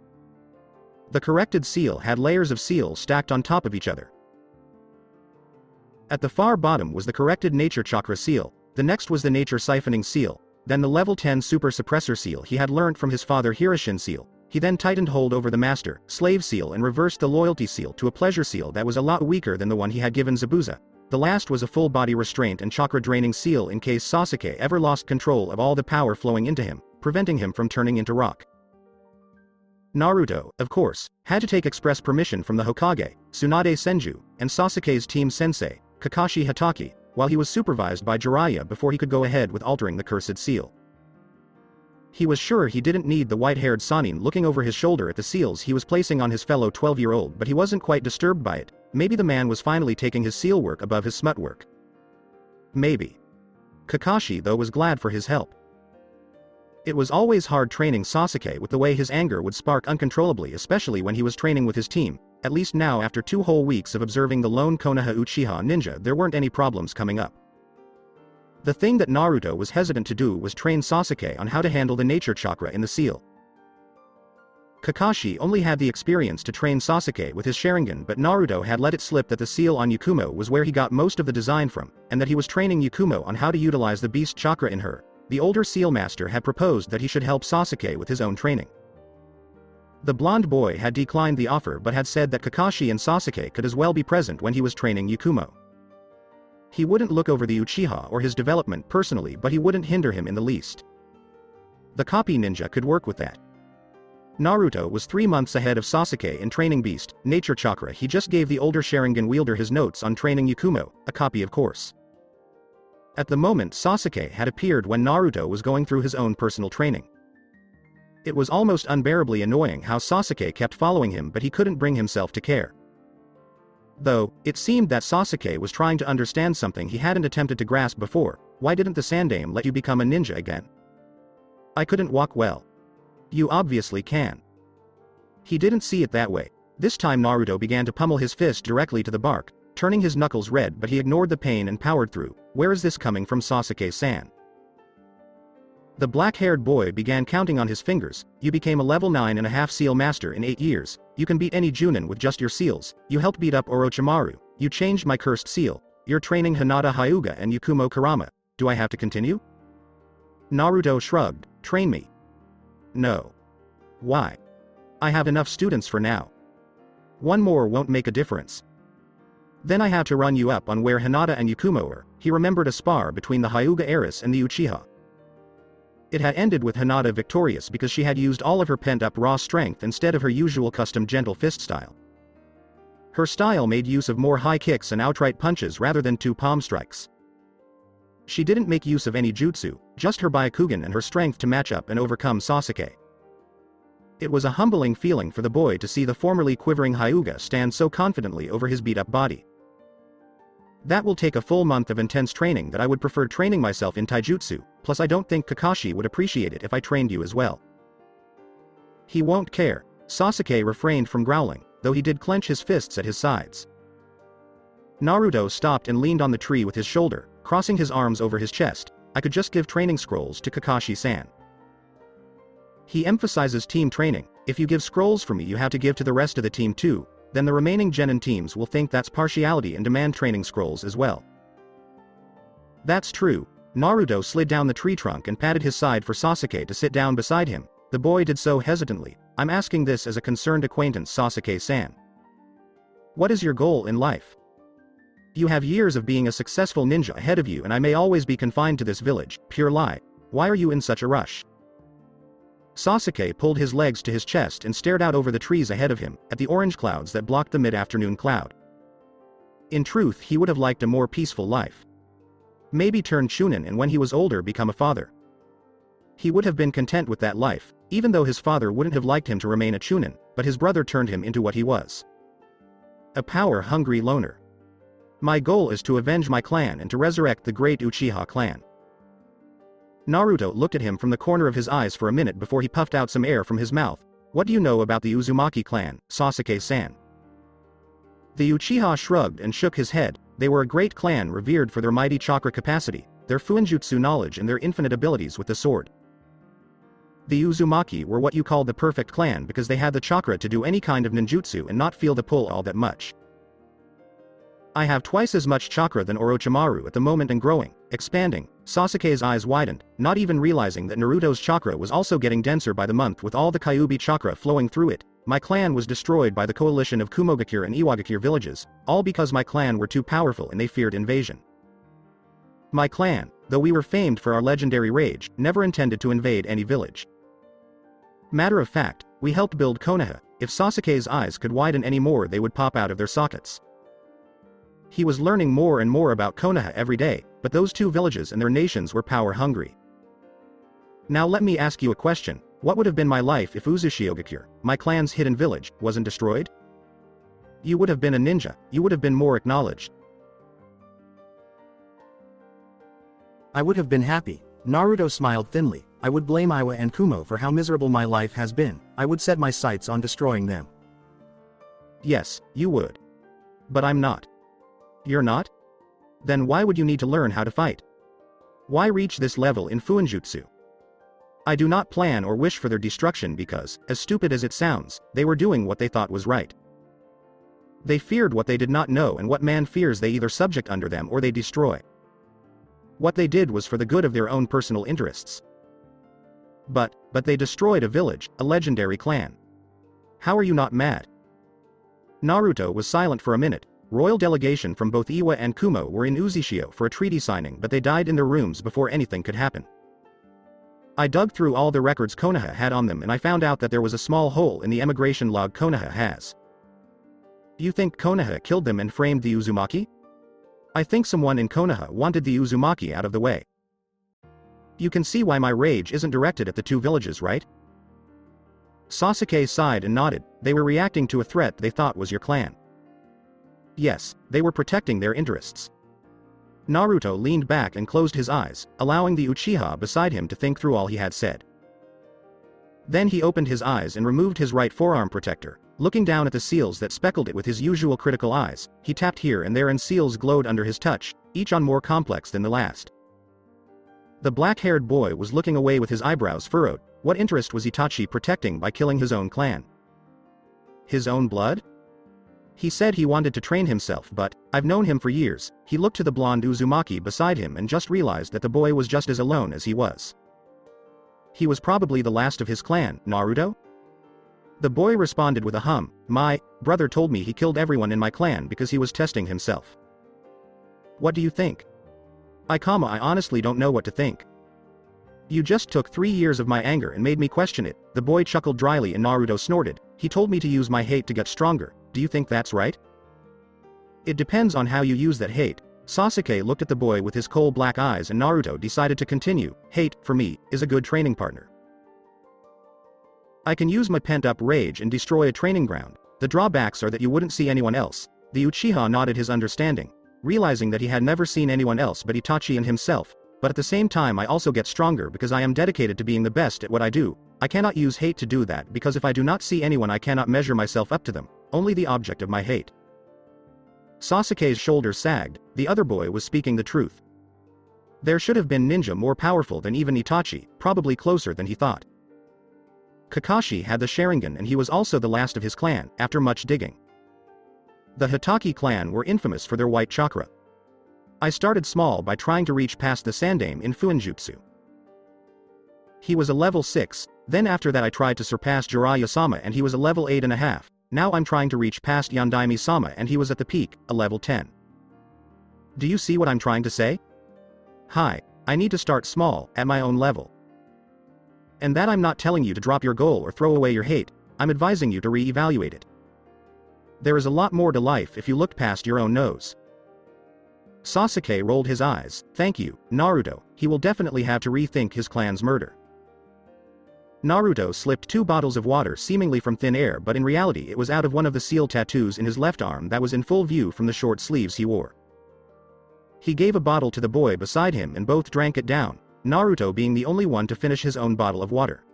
[SPEAKER 2] The corrected seal had layers of seals stacked on top of each other. At the far bottom was the corrected nature chakra seal, the next was the nature siphoning seal, then the level 10 super suppressor seal he had learnt from his father Hirishin seal. He then tightened hold over the master, slave seal and reversed the loyalty seal to a pleasure seal that was a lot weaker than the one he had given Zabuza. The last was a full body restraint and chakra draining seal in case Sasuke ever lost control of all the power flowing into him, preventing him from turning into rock. Naruto, of course, had to take express permission from the Hokage, Tsunade Senju, and Sasuke's team sensei, Kakashi Hatake, while he was supervised by Jiraiya before he could go ahead with altering the cursed seal. He was sure he didn't need the white-haired Sannin looking over his shoulder at the seals he was placing on his fellow 12-year-old, but he wasn't quite disturbed by it. Maybe the man was finally taking his seal work above his smut work. Maybe. Kakashi though was glad for his help. It was always hard training Sasuke with the way his anger would spark uncontrollably, especially when he was training with his team. At least now after 2 whole weeks of observing the lone Konoha Uchiha ninja there weren't any problems coming up. The thing that Naruto was hesitant to do was train Sasuke on how to handle the nature chakra in the seal. Kakashi only had the experience to train Sasuke with his Sharingan, but Naruto had let it slip that the seal on Yakumo was where he got most of the design from, and that he was training Yakumo on how to utilize the beast chakra in her. The older seal master had proposed that he should help Sasuke with his own training. The blonde boy had declined the offer but had said that Kakashi and Sasuke could as well be present when he was training Yakumo. He wouldn't look over the Uchiha or his development personally, but he wouldn't hinder him in the least. The copy ninja could work with that. Naruto was 3 months ahead of Sasuke in training beast, nature chakra. He just gave the older Sharingan wielder his notes on training Yakumo, a copy of course. At the moment Sasuke had appeared when Naruto was going through his own personal training. It was almost unbearably annoying how Sasuke kept following him, but he couldn't bring himself to care. Though, it seemed that Sasuke was trying to understand something he hadn't attempted to grasp before. Why didn't the Sandaime let you become a ninja again? I couldn't walk well. You obviously can. He didn't see it that way. This time Naruto began to pummel his fist directly to the bark, turning his knuckles red, but he ignored the pain and powered through. Where is this coming from, Sasuke-san? The black-haired boy began counting on his fingers. You became a level 9.5 seal master in 8 years. You can beat any Junin with just your seals. You helped beat up Orochimaru. You changed my cursed seal. You're training Hinata Hyuga and Yakumo Kurama. Do I have to continue? Naruto shrugged. Train me. No. Why? I have enough students for now. 1 more won't make a difference. Then I have to run you up on where Hinata and Yakumo are. He remembered a spar between the Hyuga heiress and the Uchiha. It had ended with Hinata victorious because she had used all of her pent-up raw strength instead of her usual custom gentle fist style. Her style made use of more high kicks and outright punches rather than 2 palm strikes. She didn't make use of any jutsu, just her Byakugan and her strength to match up and overcome Sasuke. It was a humbling feeling for the boy to see the formerly quivering Hyuga stand so confidently over his beat-up body. That will take a full month of intense training that I would prefer training myself in taijutsu, plus I don't think Kakashi would appreciate it if I trained you as well. He won't care. Sasuke refrained from growling, though he did clench his fists at his sides. Naruto stopped and leaned on the tree with his shoulder, crossing his arms over his chest. I could just give training scrolls to Kakashi-san. He emphasizes team training. If you give scrolls for me you have to give to the rest of the team too. Then the remaining genin teams will think that's partiality and demand training scrolls as well. That's true. Naruto slid down the tree trunk and patted his side for Sasuke to sit down beside him. The boy did so hesitantly. I'm asking this as a concerned acquaintance, Sasuke-san. What is your goal in life? You have years of being a successful ninja ahead of you and I may always be confined to this village. Pure lie. Why are you in such a rush? Sasuke pulled his legs to his chest and stared out over the trees ahead of him, at the orange clouds that blocked the mid-afternoon cloud. In truth, he would have liked a more peaceful life. Maybe turn chunin and when he was older become a father. He would have been content with that life, even though his father wouldn't have liked him to remain a chunin, but his brother turned him into what he was. A power-hungry loner. My goal is to avenge my clan and to resurrect the great Uchiha clan. Naruto looked at him from the corner of his eyes for a minute before he puffed out some air from his mouth. What do you know about the Uzumaki clan, Sasuke-san? The Uchiha shrugged and shook his head. They were a great clan revered for their mighty chakra capacity, their fuinjutsu knowledge and their infinite abilities with the sword. The Uzumaki were what you call the perfect clan because they had the chakra to do any kind of ninjutsu and not feel the pull all that much. I have twice as much chakra than Orochimaru at the moment and growing, expanding. Sasuke's eyes widened, not even realizing that Naruto's chakra was also getting denser by the month with all the Kyuubi chakra flowing through it. My clan was destroyed by the coalition of Kumogakure and Iwagakure villages, all because my clan were too powerful and they feared invasion. My clan, though we were famed for our legendary rage, never intended to invade any village. Matter of fact, we helped build Konoha. If Sasuke's eyes could widen any more they would pop out of their sockets. He was learning more and more about Konoha every day, but those two villages and their nations were power-hungry. Now let me ask you a question, what would have been my life if Uzushiogakure, my clan's hidden village, wasn't destroyed? You would have been a ninja, you would have been more acknowledged.
[SPEAKER 3] I would have been happy. Naruto smiled thinly. I would blame Iwa and Kumo for how miserable my life has been. I would set my sights on destroying them.
[SPEAKER 2] Yes, you would. But I'm not. You're not? Then why would you need to learn how to fight? Why reach this level in Fuinjutsu? I do not plan or wish for their destruction because, as stupid as it sounds, they were doing what they thought was right. They feared what they did not know, and what man fears they either subject under them or they destroy. What they did was for the good of their own personal interests. But they destroyed a village, a legendary clan. How are you not mad? Naruto was silent for a minute. Royal delegation from both Iwa and Kumo were in Uzishio for a treaty signing, but they died in their rooms before anything could happen. I dug through all the records Konoha had on them and I found out that there was a small hole in the emigration log Konoha has. You think Konoha killed them and framed the Uzumaki? I think someone in Konoha wanted the Uzumaki out of the way. You can see why my rage isn't directed at the two villages, right? Sasuke sighed and nodded. They were reacting to a threat they thought was your clan. Yes, they were protecting their interests. Naruto leaned back and closed his eyes, allowing the Uchiha beside him to think through all he had said. Then he opened his eyes and removed his right forearm protector. Looking down at the seals that speckled it with his usual critical eyes, he tapped here and there and seals glowed under his touch, each on more complex than the last. The black-haired boy was looking away with his eyebrows furrowed. What interest was Itachi protecting by killing his own clan? His own blood? He said he wanted to train himself, but I've known him for years. He looked to the blonde Uzumaki beside him and just realized that the boy was just as alone as he was. He was probably the last of his clan, Naruto? The boy responded with a hum. My brother told me he killed everyone in my clan because he was testing himself. What do you think? I honestly don't know what to think. You just took 3 years of my anger and made me question it. The boy chuckled dryly and Naruto snorted. He told me to use my hate to get stronger. Do you think that's right? It depends on how you use that hate. Sasuke looked at the boy with his coal black eyes and Naruto decided to continue. Hate, for me, is a good training partner. I can use my pent-up rage and destroy a training ground. The drawbacks are that you wouldn't see anyone else. The Uchiha nodded his understanding, realizing that he had never seen anyone else but Itachi and himself. But at the same time I also get stronger because I am dedicated to being the best at what I do. I cannot use hate to do that because if I do not see anyone I cannot measure myself up to them, only the object of my hate. Sasuke's shoulders sagged. The other boy was speaking the truth. There should have been ninja more powerful than even Itachi, probably closer than he thought. Kakashi had the Sharingan and he was also the last of his clan, after much digging. The Hitaki clan were infamous for their white chakra. I started small by trying to reach past the Sandaime in Fuinjutsu. He was a level 6, then after that I tried to surpass Jiraiya-sama and he was a level 8.5, now I'm trying to reach past Yandaime-sama and he was at the peak, a level 10. Do you see what I'm trying to say? Hi, I need to start small, at my own level. And that I'm not telling you to drop your goal or throw away your hate, I'm advising you to re-evaluate it. There is a lot more to life if you looked past your own nose. Sasuke rolled his eyes. Thank you, Naruto, he will definitely have to rethink his clan's murder. Naruto slipped 2 bottles of water seemingly from thin air, but in reality it was out of one of the seal tattoos in his left arm that was in full view from the short sleeves he wore. He gave a bottle to the boy beside him and both drank it down, Naruto being the only one to finish his own bottle of water.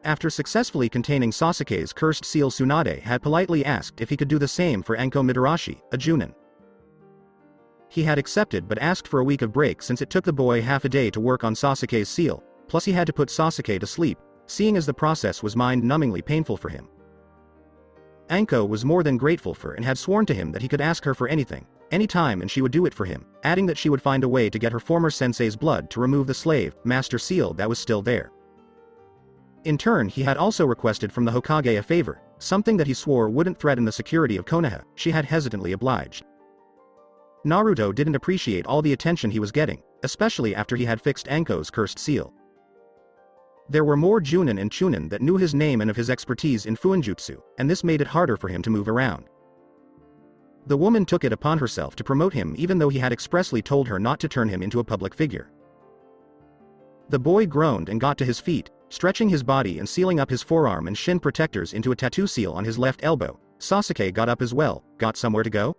[SPEAKER 2] After successfully containing Sasuke's cursed seal, Tsunade had politely asked if he could do the same for Enko Midarashi, a Junin. He had accepted but asked for a week of break since it took the boy half a day to work on Sasuke's seal, plus he had to put Sasuke to sleep, seeing as the process was mind-numbingly painful for him. Anko was more than grateful for and had sworn to him that he could ask her for anything, anytime, and she would do it for him, adding that she would find a way to get her former sensei's blood to remove the slave, master seal that was still there. In turn, he had also requested from the Hokage a favor, something that he swore wouldn't threaten the security of Konoha. She had hesitantly obliged. Naruto didn't appreciate all the attention he was getting, especially after he had fixed Anko's cursed seal. There were more Junin and Chunin that knew his name and of his expertise in Fuinjutsu, and this made it harder for him to move around. The woman took it upon herself to promote him even though he had expressly told her not to turn him into a public figure. The boy groaned and got to his feet, stretching his body and sealing up his forearm and shin protectors into a tattoo seal on his left elbow. Sasuke got up as well. Got somewhere to go?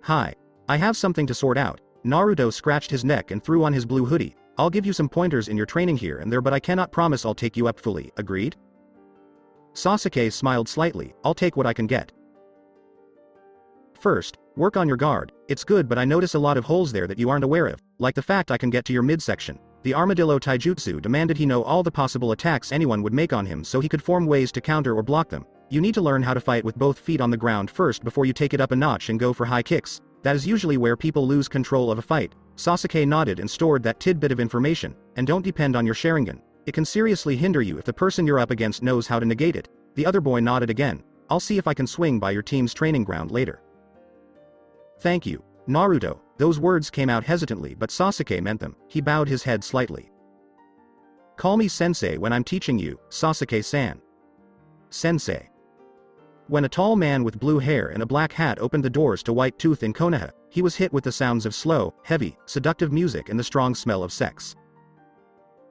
[SPEAKER 2] Hi. I have something to sort out. Naruto scratched his neck and threw on his blue hoodie. I'll give you some pointers in your training here and there, but I cannot promise I'll take you up fully. Agreed? Sasuke smiled slightly. I'll take what I can get. First, work on your guard. It's good, but I notice a lot of holes there that you aren't aware of, like the fact I can get to your midsection. The armadillo taijutsu demanded he know all the possible attacks anyone would make on him so he could form ways to counter or block them. You need to learn how to fight with both feet on the ground first before you take it up a notch and go for high kicks. That is usually where people lose control of a fight. Sasuke nodded and stored that tidbit of information. And don't depend on your Sharingan. It can seriously hinder you if the person you're up against knows how to negate it. The other boy nodded again. I'll see if I can swing by your team's training ground later. Thank you, Naruto. Those words came out hesitantly, but Sasuke meant them. He bowed his head slightly. Call me sensei when I'm teaching you, Sasuke-san. Sensei. When a tall man with blue hair and a black hat opened the doors to White Tooth in Konoha, he was hit with the sounds of slow, heavy, seductive music and the strong smell of sex.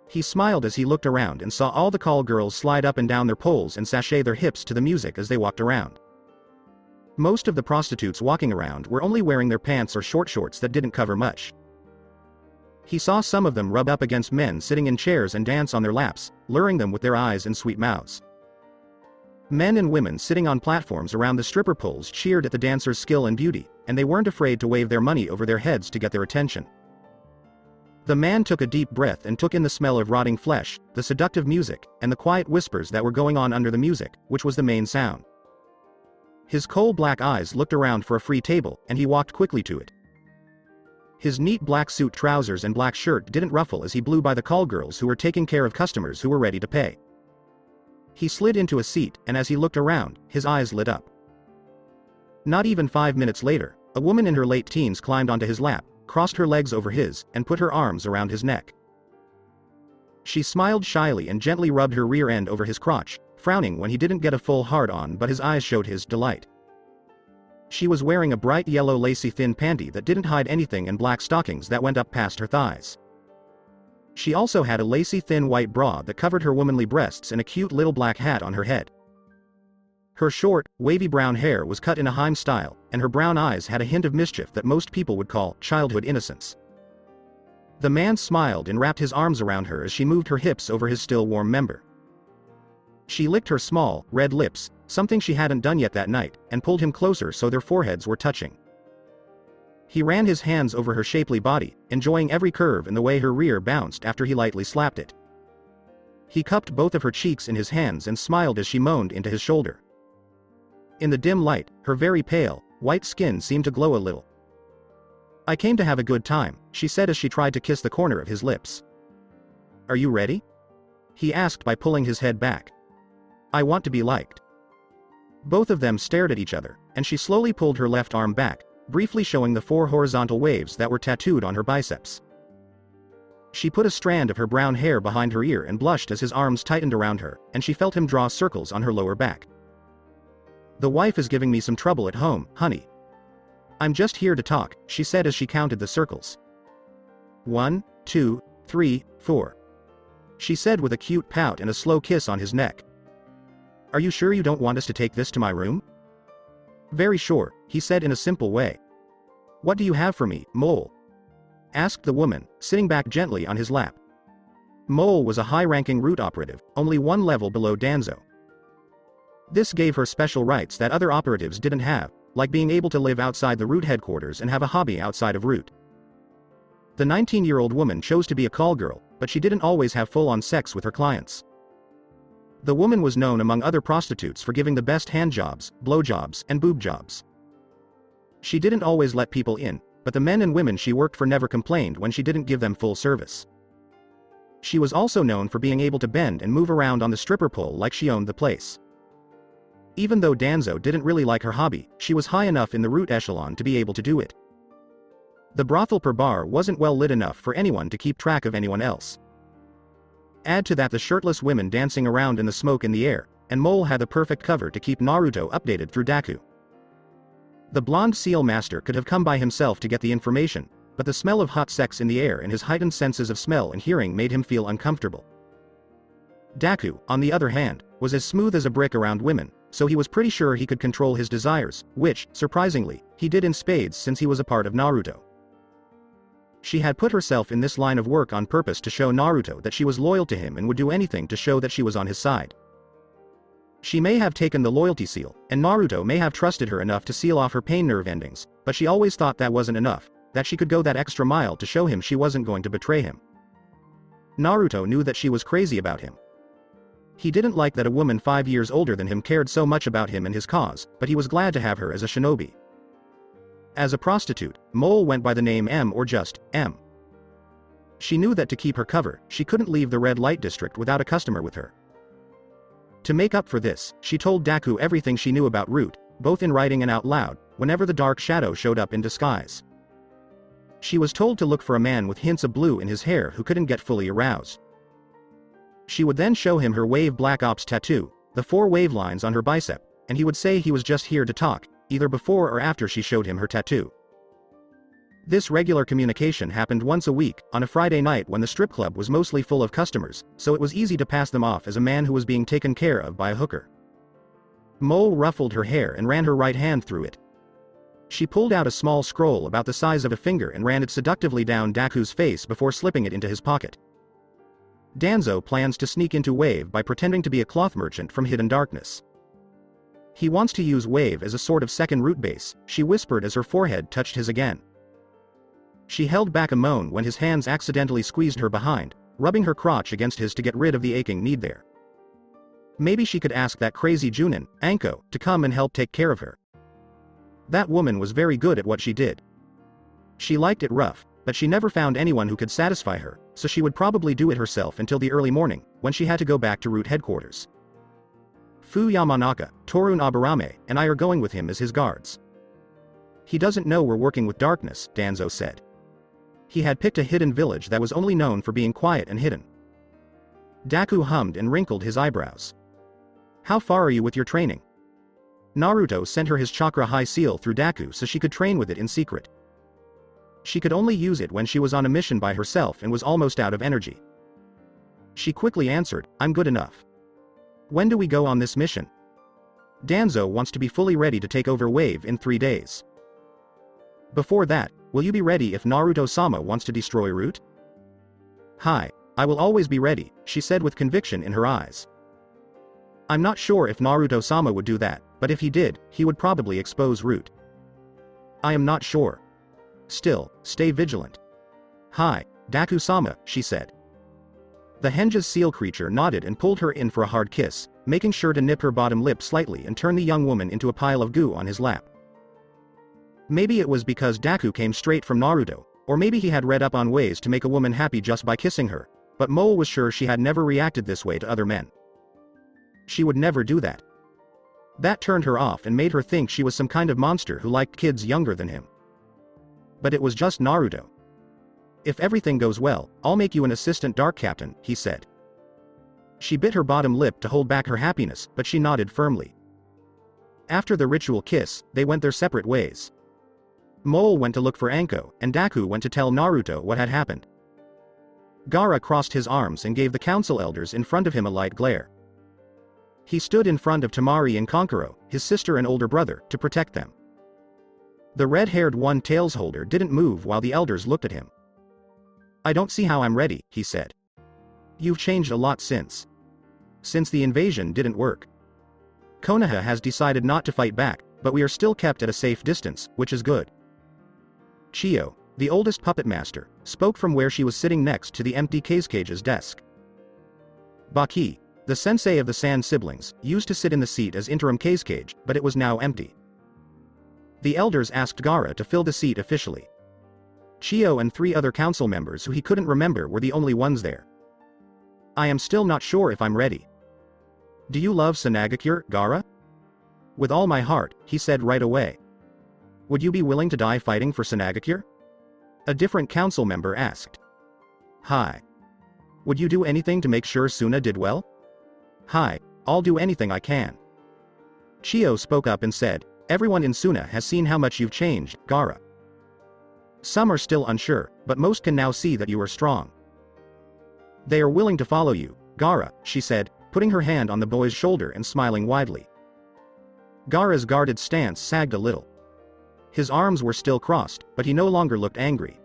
[SPEAKER 2] He smiled as he looked around and saw all the call girls slide up and down their poles and sashay their hips to the music as they walked around. Most of the prostitutes walking around were only wearing their pants or short shorts that didn't cover much. He saw some of them rub up against men sitting in chairs and dance on their laps, luring them with their eyes and sweet mouths. Men and women sitting on platforms around the stripper poles cheered at the dancers' skill and beauty, and they weren't afraid to wave their money over their heads to get their attention. The man took a deep breath and took in the smell of rotting flesh, the seductive music, and the quiet whispers that were going on under the music, which was the main sound. His coal-black eyes looked around for a free table, and he walked quickly to it. His neat black suit trousers and black shirt didn't ruffle as he blew by the call girls who were taking care of customers who were ready to pay. He slid into a seat, and as he looked around, his eyes lit up. Not even 5 minutes later, a woman in her late teens climbed onto his lap, crossed her legs over his, and put her arms around his neck. She smiled shyly and gently rubbed her rear end over his crotch, frowning when he didn't get a full hard-on, but his eyes showed his delight. She was wearing a bright yellow lacy thin panty that didn't hide anything and black stockings that went up past her thighs. She also had a lacy thin white bra that covered her womanly breasts and a cute little black hat on her head. Her short, wavy brown hair was cut in a Heim style, and her brown eyes had a hint of mischief that most people would call childhood innocence. The man smiled and wrapped his arms around her as she moved her hips over his still warm member. She licked her small, red lips, something she hadn't done yet that night, and pulled him closer so their foreheads were touching. He ran his hands over her shapely body, enjoying every curve and the way her rear bounced after he lightly slapped it. He cupped both of her cheeks in his hands and smiled as she moaned into his shoulder. In the dim light, her very pale, white skin seemed to glow a little. I came to have a good time, she said as she tried to kiss the corner of his lips. Are you ready? He asked by pulling his head back. I want to be liked. Both of them stared at each other, and she slowly pulled her left arm back, briefly showing the 4 horizontal waves that were tattooed on her biceps. She put a strand of her brown hair behind her ear and blushed as his arms tightened around her, and she felt him draw circles on her lower back. "The wife is giving me some trouble at home, honey. I'm just here to talk," she said as she counted the circles. 1, 2, 3, 4. She said with a cute pout and a slow kiss on his neck. "Are you sure you don't want us to take this to my room?" "Very sure," he said in a simple way. "What do you have for me, Mole?" asked the woman, sitting back gently on his lap. Mole was a high-ranking root operative, only one level below Danzo. This gave her special rights that other operatives didn't have, like being able to live outside the root headquarters and have a hobby outside of root. The 19-year-old woman chose to be a call girl, but she didn't always have full-on sex with her clients. The woman was known among other prostitutes for giving the best handjobs, blowjobs, and boob jobs. She didn't always let people in, but the men and women she worked for never complained when she didn't give them full service. She was also known for being able to bend and move around on the stripper pole like she owned the place. Even though Danzo didn't really like her hobby, she was high enough in the root echelon to be able to do it. The brothel per bar wasn't well lit enough for anyone to keep track of anyone else. Add to that the shirtless women dancing around in the smoke in the air, and Mole had the perfect cover to keep Naruto updated through Daku. The blonde seal master could have come by himself to get the information, but the smell of hot sex in the air and his heightened senses of smell and hearing made him feel uncomfortable. Daku, on the other hand, was as smooth as a brick around women, so he was pretty sure he could control his desires, which, surprisingly, he did in spades since he was a part of Naruto. She had put herself in this line of work on purpose to show Naruto that she was loyal to him and would do anything to show that she was on his side. She may have taken the loyalty seal, and Naruto may have trusted her enough to seal off her pain nerve endings, but she always thought that wasn't enough, that she could go that extra mile to show him she wasn't going to betray him. Naruto knew that she was crazy about him. He didn't like that a woman 5 years older than him cared so much about him and his cause, but he was glad to have her as a shinobi. As a prostitute, Mole went by the name M or just M. She knew that to keep her cover, she couldn't leave the red light district without a customer with her. To make up for this, she told Daku everything she knew about Root, both in writing and out loud, whenever the dark shadow showed up in disguise. She was told to look for a man with hints of blue in his hair who couldn't get fully aroused. She would then show him her Wave Black Ops tattoo, the 4 wave lines on her bicep, and he would say he was just here to talk, either before or after she showed him her tattoo. This regular communication happened once a week, on a Friday night when the strip club was mostly full of customers, so it was easy to pass them off as a man who was being taken care of by a hooker. Mole ruffled her hair and ran her right hand through it. She pulled out a small scroll about the size of a finger and ran it seductively down Daku's face before slipping it into his pocket. Danzo plans to sneak into Wave by pretending to be a cloth merchant from Hidden Darkness. He wants to use Wave as a sort of second root base, she whispered as her forehead touched his again. She held back a moan when his hands accidentally squeezed her behind, rubbing her crotch against his to get rid of the aching need there. Maybe she could ask that crazy Junin, Anko, to come and help take care of her. That woman was very good at what she did. She liked it rough, but she never found anyone who could satisfy her, so she would probably do it herself until the early morning, when she had to go back to root headquarters. Fu Yamanaka, Torun Aburame, and I are going with him as his guards. He doesn't know we're working with darkness, Danzo said. He had picked a hidden village that was only known for being quiet and hidden. Daku hummed and wrinkled his eyebrows. How far are you with your training? Naruto sent her his chakra high seal through Daku so she could train with it in secret. She could only use it when she was on a mission by herself and was almost out of energy. She quickly answered, I'm good enough. When do we go on this mission? Danzo wants to be fully ready to take over Wave in 3 days. Before that, will you be ready if Naruto-sama wants to destroy Root? Hi, I will always be ready, she said with conviction in her eyes. I'm not sure if Naruto-sama would do that, but if he did, he would probably expose Root. I am not sure. Still, stay vigilant. Hi, Daku-sama, she said. The Henja's seal creature nodded and pulled her in for a hard kiss, making sure to nip her bottom lip slightly and turn the young woman into a pile of goo on his lap. Maybe it was because Daku came straight from Naruto, or maybe he had read up on ways to make a woman happy just by kissing her, but Mole was sure she had never reacted this way to other men. She would never do that. That turned her off and made her think she was some kind of monster who liked kids younger than him. But it was just Naruto. If everything goes well, I'll make you an assistant dark captain, he said. She bit her bottom lip to hold back her happiness, but she nodded firmly. After the ritual kiss, they went their separate ways. Mole went to look for Anko, and Daku went to tell Naruto what had happened. Gaara crossed his arms and gave the council elders in front of him a light glare. He stood in front of Temari and Kankuro, his sister and older brother, to protect them. The red-haired one-tails holder didn't move while the elders looked at him. I don't see how I'm ready, he said. You've changed a lot since the invasion didn't work. Konoha has decided not to fight back, but we are still kept at a safe distance, which is good. Chiyo, the oldest puppet master, spoke from where she was sitting next to the empty Kazecage's desk. Baki, the sensei of the Sand siblings, used to sit in the seat as interim Kazekage, but it was now empty. The elders asked Gaara to fill the seat officially. Chiyo and 3 other council members who he couldn't remember were the only ones there. I am still not sure if I'm ready. Do you love Sanagakure, Gaara? With all my heart, he said right away. Would you be willing to die fighting for Sanagakure? A different council member asked. Hi. Would you do anything to make sure Suna did well? Hi, I'll do anything I can. Chiyo spoke up and said, everyone in Suna has seen how much you've changed, Gaara. Some are still unsure, but most can now see that you are strong. They are willing to follow you, Gaara, she said, putting her hand on the boy's shoulder and smiling widely. Gaara's guarded stance sagged a little. His arms were still crossed, but he no longer looked angry.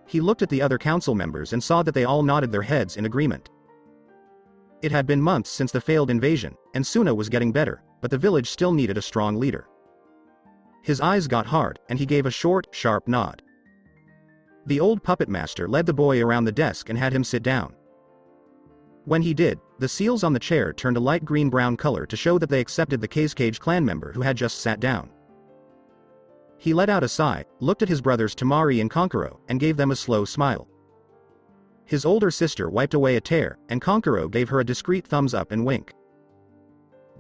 [SPEAKER 2] He looked at the other council members and saw that they all nodded their heads in agreement. It had been months since the failed invasion, and Suna was getting better, but the village still needed a strong leader. His eyes got hard, and he gave a short, sharp nod. The old puppet master led the boy around the desk and had him sit down. When he did, the seals on the chair turned a light green-brown color to show that they accepted the Kazekage clan member who had just sat down. He let out a sigh, looked at his brothers Temari and Kankuro, and gave them a slow smile. His older sister wiped away a tear, and Kankuro gave her a discreet thumbs up and wink.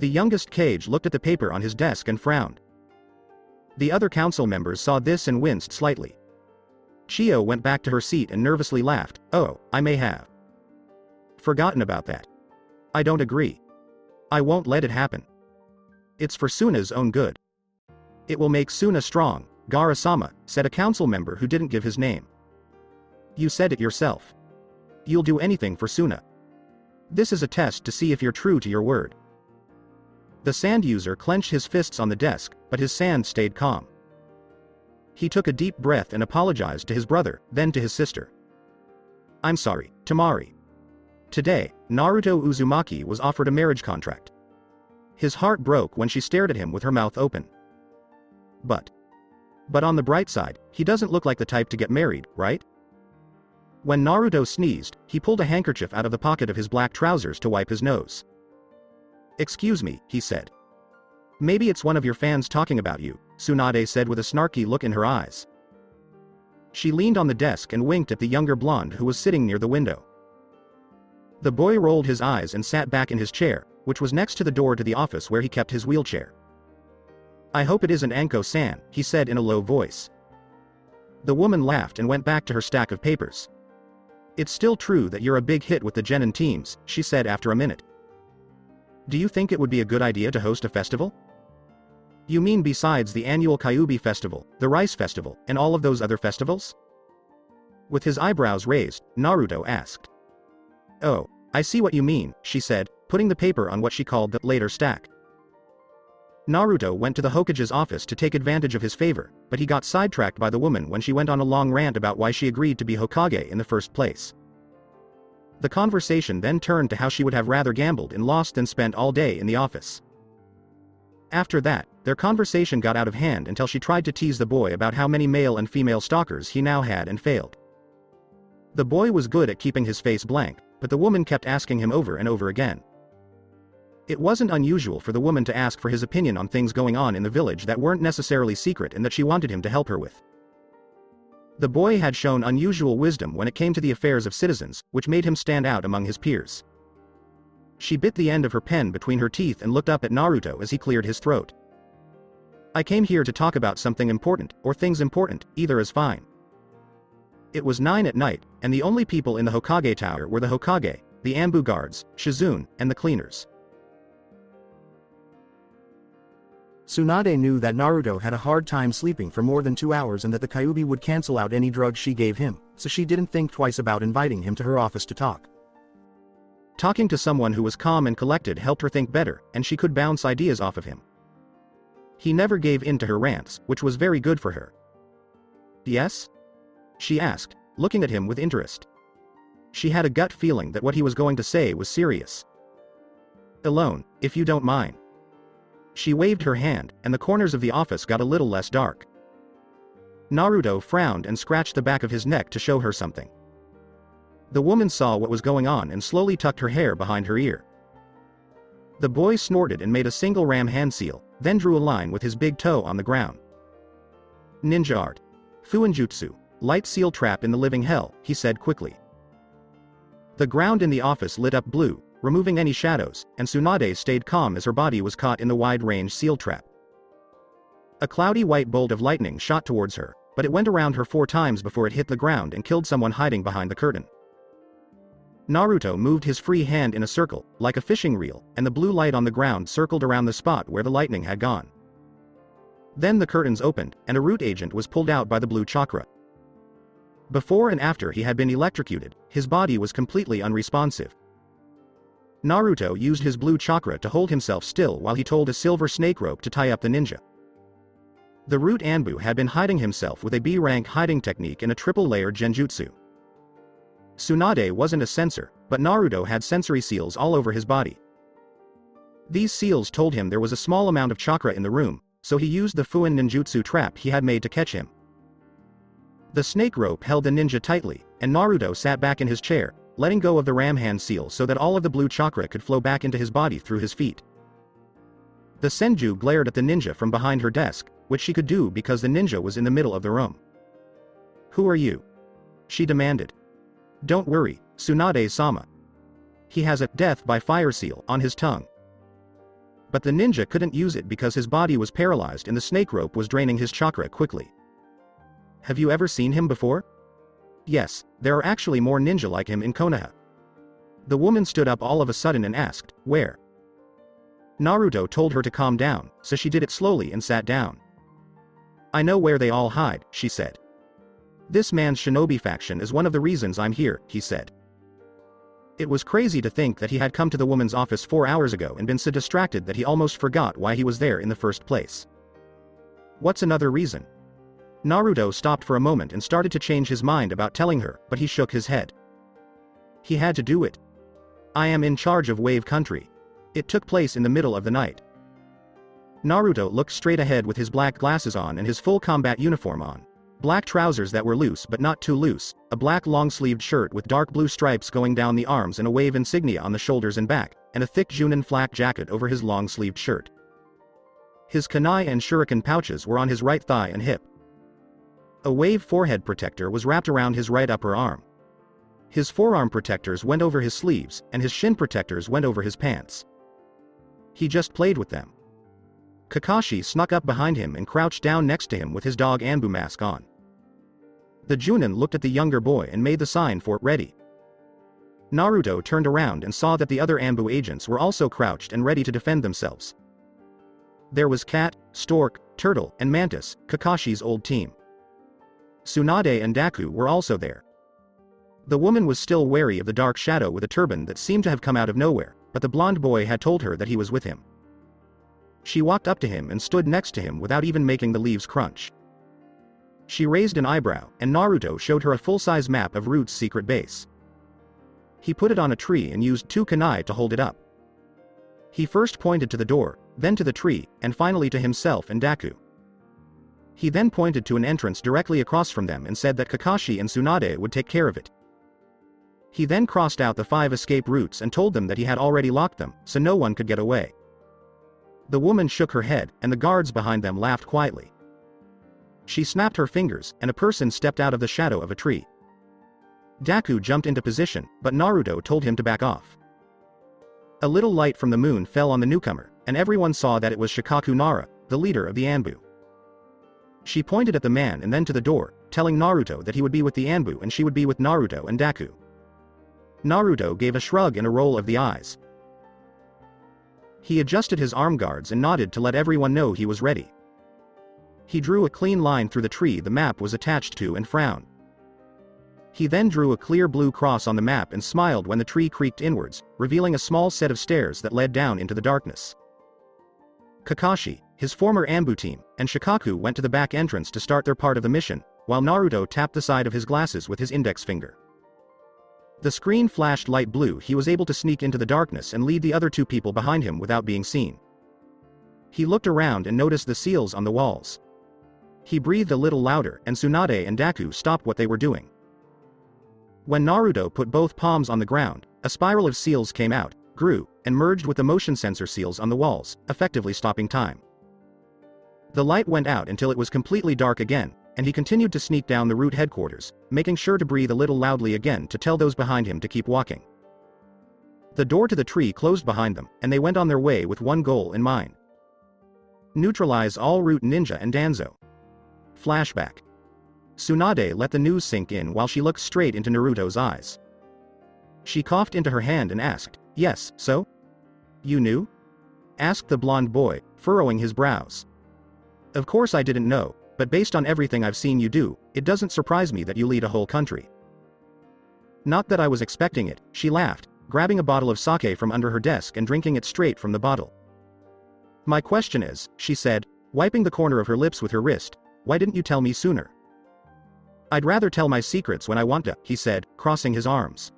[SPEAKER 2] The youngest Kage looked at the paper on his desk and frowned. The other council members saw this and winced slightly. Chiyo went back to her seat and nervously laughed. Oh, I may have forgotten about that. I don't agree. I won't let it happen. It's for Suna's own good. It will make Suna strong, Gaara-sama, said a council member who didn't give his name. You said it yourself. You'll do anything for Suna. This is a test to see if you're true to your word. The sand user clenched his fists on the desk, but his sand stayed calm. He took a deep breath and apologized to his brother, then to his sister. I'm sorry, Temari. Today, Naruto Uzumaki was offered a marriage contract. His heart broke when she stared at him with her mouth open. But on the bright side, he doesn't look like the type to get married, right? When Naruto sneezed, he pulled a handkerchief out of the pocket of his black trousers to wipe his nose. Excuse me, he said. Maybe it's one of your fans talking about you, Tsunade said with a snarky look in her eyes. She leaned on the desk and winked at the younger blonde who was sitting near the window. The boy rolled his eyes and sat back in his chair, which was next to the door to the office where he kept his wheelchair. I hope it isn't Anko-san, he said in a low voice. The woman laughed and went back to her stack of papers. It's still true that you're a big hit with the genin teams, she said after a minute. Do you think it would be a good idea to host a festival? You mean besides the annual Kyuubi festival, the Rice festival, and all of those other festivals? With his eyebrows raised, Naruto asked. Oh, I see what you mean, she said, putting the paper on what she called the later stack. Naruto went to the Hokage's office to take advantage of his favor, but he got sidetracked by the woman when she went on a long rant about why she agreed to be Hokage in the first place. The conversation then turned to how she would have rather gambled and lost than spent all day in the office. After that, their conversation got out of hand until she tried to tease the boy about how many male and female stalkers he now had and failed. The boy was good at keeping his face blank, but the woman kept asking him over and over again. It wasn't unusual for the woman to ask for his opinion on things going on in the village that weren't necessarily secret and that she wanted him to help her with. The boy had shown unusual wisdom when it came to the affairs of citizens, which made him stand out among his peers. She bit the end of her pen between her teeth and looked up at Naruto as he cleared his throat. I came here to talk about something important, or things important, either is fine. It was 9 at night, and the only people in the Hokage Tower were the Hokage, the Anbu guards, Shizune, and the cleaners.
[SPEAKER 3] Tsunade knew that Naruto had a hard time sleeping for more than 2 hours and that the Kyuubi would cancel out any drugs she gave him, so she didn't think twice about inviting him to her office to talk.
[SPEAKER 2] Talking to someone who was calm and collected helped her think better, and she could bounce ideas off of him. He never gave in to her rants, which was very good for her. Yes? She asked, looking at him with interest. She had a gut feeling that what he was going to say was serious. Alone, if you don't mind. She waved her hand, and the corners of the office got a little less dark. Naruto frowned and scratched the back of his neck to show her something. The woman saw what was going on and slowly tucked her hair behind her ear. The boy snorted and made a single ram hand seal, then drew a line with his big toe on the ground. Ninja art. Fuinjutsu, light seal trap in the living hell, he said quickly. The ground in the office lit up blue, removing any shadows, and Tsunade stayed calm as her body was caught in the wide-range seal trap. A cloudy white bolt of lightning shot towards her, but it went around her 4 times before it hit the ground and killed someone hiding behind the curtain. Naruto moved his free hand in a circle, like a fishing reel, and the blue light on the ground circled around the spot where the lightning had gone. Then the curtains opened, and a root agent was pulled out by the blue chakra. Before and after he had been electrocuted, his body was completely unresponsive. Naruto used his blue chakra to hold himself still while he told a silver snake rope to tie up the ninja. The root Anbu had been hiding himself with a B-rank hiding technique in a triple-layered genjutsu. Tsunade wasn't a sensor, but Naruto had sensory seals all over his body. These seals told him there was a small amount of chakra in the room, so he used the Fuin ninjutsu trap he had made to catch him. The snake rope held the ninja tightly, and Naruto sat back in his chair, letting go of the ram hand seal so that all of the blue chakra could flow back into his body through his feet. The Senju glared at the ninja from behind her desk, which she could do because the ninja was in the middle of the room. "Who are you?" she demanded. "Don't worry, Tsunade-sama. He has a death by fire seal on his tongue." But the ninja couldn't use it because his body was paralyzed and the snake rope was draining his chakra quickly. "Have you ever seen him before?" "Yes, there are actually more ninja like him in Konoha." The woman stood up all of a sudden and asked, "Where?" Naruto told her to calm down, so she did it slowly and sat down. "I know where they all hide," she said. "This man's shinobi faction is one of the reasons I'm here," he said. It was crazy to think that he had come to the woman's office 4 hours ago and been so distracted that he almost forgot why he was there in the first place. "What's another reason?" Naruto stopped for a moment and started to change his mind about telling her, but he shook his head. He had to do it. "I am in charge of Wave Country. It took place in the middle of the night." Naruto looked straight ahead with his black glasses on and his full combat uniform on. Black trousers that were loose but not too loose, a black long-sleeved shirt with dark blue stripes going down the arms and a wave insignia on the shoulders and back, and a thick Junin flak jacket over his long-sleeved shirt. His kunai and shuriken pouches were on his right thigh and hip. A wave forehead protector was wrapped around his right upper arm. His forearm protectors went over his sleeves, and his shin protectors went over his pants. He just played with them. Kakashi snuck up behind him and crouched down next to him with his dog Anbu mask on. The Junin looked at the younger boy and made the sign for ready. Naruto turned around and saw that the other Anbu agents were also crouched and ready to defend themselves. There was Cat, Stork, Turtle, and Mantis, Kakashi's old team. Tsunade and Daku were also there. The woman was still wary of the dark shadow with a turban that seemed to have come out of nowhere, but the blonde boy had told her that he was with him. She walked up to him and stood next to him without even making the leaves crunch. She raised an eyebrow, and Naruto showed her a full-size map of Root's secret base. He put it on a tree and used 2 kunai to hold it up. He first pointed to the door, then to the tree, and finally to himself and Daku. He then pointed to an entrance directly across from them and said that Kakashi and Tsunade would take care of it. He then crossed out the 5 escape routes and told them that he had already locked them, so no one could get away. The woman shook her head, and the guards behind them laughed quietly. She snapped her fingers, and a person stepped out of the shadow of a tree. Daku jumped into position, but Naruto told him to back off. A little light from the moon fell on the newcomer, and everyone saw that it was Shikaku Nara, the leader of the Anbu. She pointed at the man and then to the door, telling Naruto that he would be with the Anbu and she would be with Naruto and Deku. Naruto gave a shrug and a roll of the eyes. He adjusted his arm guards and nodded to let everyone know he was ready. He drew a clean line through the tree the map was attached to and frowned. He then drew a clear blue cross on the map and smiled when the tree creaked inwards, revealing a small set of stairs that led down into the darkness. Kakashi, his former Anbu team, and Shikaku went to the back entrance to start their part of the mission, while Naruto tapped the side of his glasses with his index finger. The screen flashed light blue. He was able to sneak into the darkness and lead the other two people behind him without being seen. He looked around and noticed the seals on the walls. He breathed a little louder and Tsunade and Deku stopped what they were doing. When Naruto put both palms on the ground, a spiral of seals came out, grew, and merged with the motion sensor seals on the walls, effectively stopping time. The light went out until it was completely dark again, and he continued to sneak down the route headquarters, making sure to breathe a little loudly again to tell those behind him to keep walking. The door to the tree closed behind them, and they went on their way with one goal in mind. Neutralize all root ninja and Danzo. Flashback. Tsunade let the news sink in while she looked straight into Naruto's eyes. She coughed into her hand and asked, "Yes, so? You knew?" asked the blonde boy, furrowing his brows. "Of course I didn't know, but based on everything I've seen you do, it doesn't surprise me that you lead a whole country." "Not that I was expecting it," she laughed, grabbing a bottle of sake from under her desk and drinking it straight from the bottle. "My question is," she said, wiping the corner of her lips with her wrist, "why didn't you tell me sooner?" "I'd rather tell my secrets when I want to," he said, crossing his arms.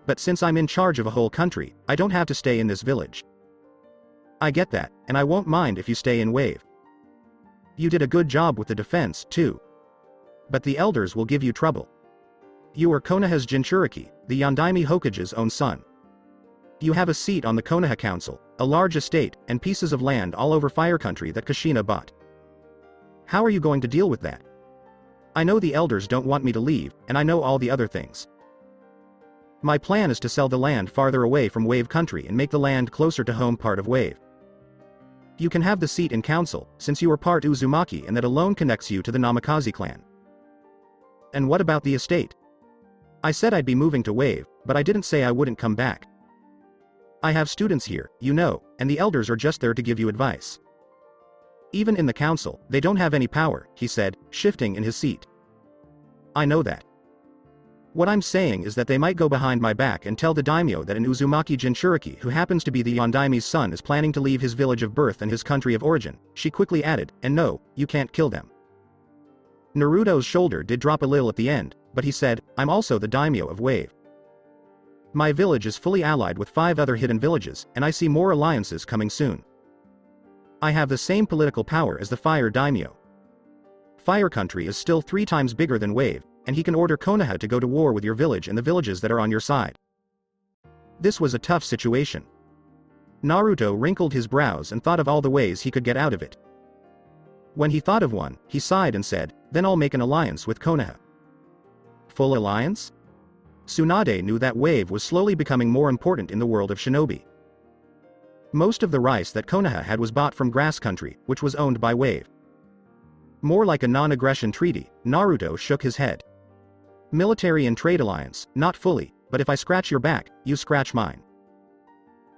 [SPEAKER 2] "But since I'm in charge of a whole country, I don't have to stay in this village." "I get that, and I won't mind if you stay in Wave. You did a good job with the defense, too. But the elders will give you trouble. You are Konoha's Jinchuriki, the Yondaime Hokage's own son. You have a seat on the Konoha Council, a large estate, and pieces of land all over Fire Country that Kushina bought. How are you going to deal with that? I know the elders don't want me to leave, and I know all the other things. My plan is to sell the land farther away from Wave Country and make the land closer to home part of Wave. You can have the seat in council, since you are part Uzumaki and that alone connects you to the Namikaze clan." "And what about the estate?" "I said I'd be moving to Wave, but I didn't say I wouldn't come back. I have students here, you know, and the elders are just there to give you advice. Even in the council, they don't have any power," he said, shifting in his seat. "I know that. What I'm saying is that they might go behind my back and tell the daimyo that an Uzumaki Jinchuriki who happens to be the Yondaime's son is planning to leave his village of birth and his country of origin," she quickly added, "and no, you can't kill them." Naruto's shoulder did drop a little at the end, but he said, "I'm also the daimyo of Wave. My village is fully allied with 5 other hidden villages, and I see more alliances coming soon. I have the same political power as the Fire Daimyo. Fire Country is still 3 times bigger than Wave, and he can order Konoha to go to war with your village and the villages that are on your side." This was a tough situation. Naruto wrinkled his brows and thought of all the ways he could get out of it. When he thought of one, he sighed and said, "Then I'll make an alliance with Konoha." Full alliance? Tsunade knew that Wave was slowly becoming more important in the world of shinobi. Most of the rice that Konoha had was bought from Grass Country, which was owned by Wave. More like a non-aggression treaty, Naruto shook his head. "Military and trade alliance, not fully, but if I scratch your back, you scratch mine."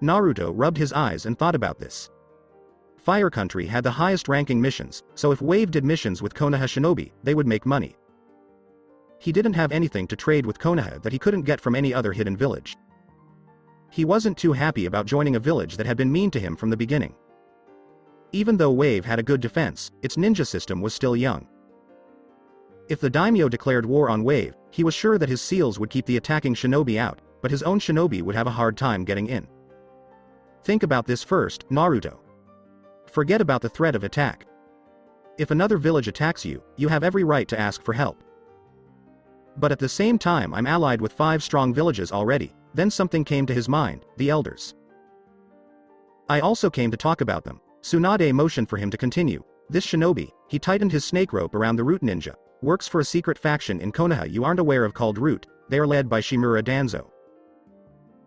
[SPEAKER 2] Naruto rubbed his eyes and thought about this. Fire Country had the highest ranking missions, so if Wave did missions with Konoha shinobi, they would make money. He didn't have anything to trade with Konoha that he couldn't get from any other hidden village. He wasn't too happy about joining a village that had been mean to him from the beginning. Even though Wave had a good defense, its ninja system was still young. If the daimyo declared war on Wave, he was sure that his seals would keep the attacking shinobi out, but his own shinobi would have a hard time getting in. Think about this first, Naruto. Forget about the threat of attack. If another village attacks you, you have every right to ask for help. But at the same time I'm allied with 5 strong villages already. Then something came to his mind, the elders. I also came to talk about them. Tsunade motioned for him to continue. This shinobi, he tightened his snake rope around the Root Ninja, works for a secret faction in Konoha you aren't aware of called Root. They are led by Shimura Danzo.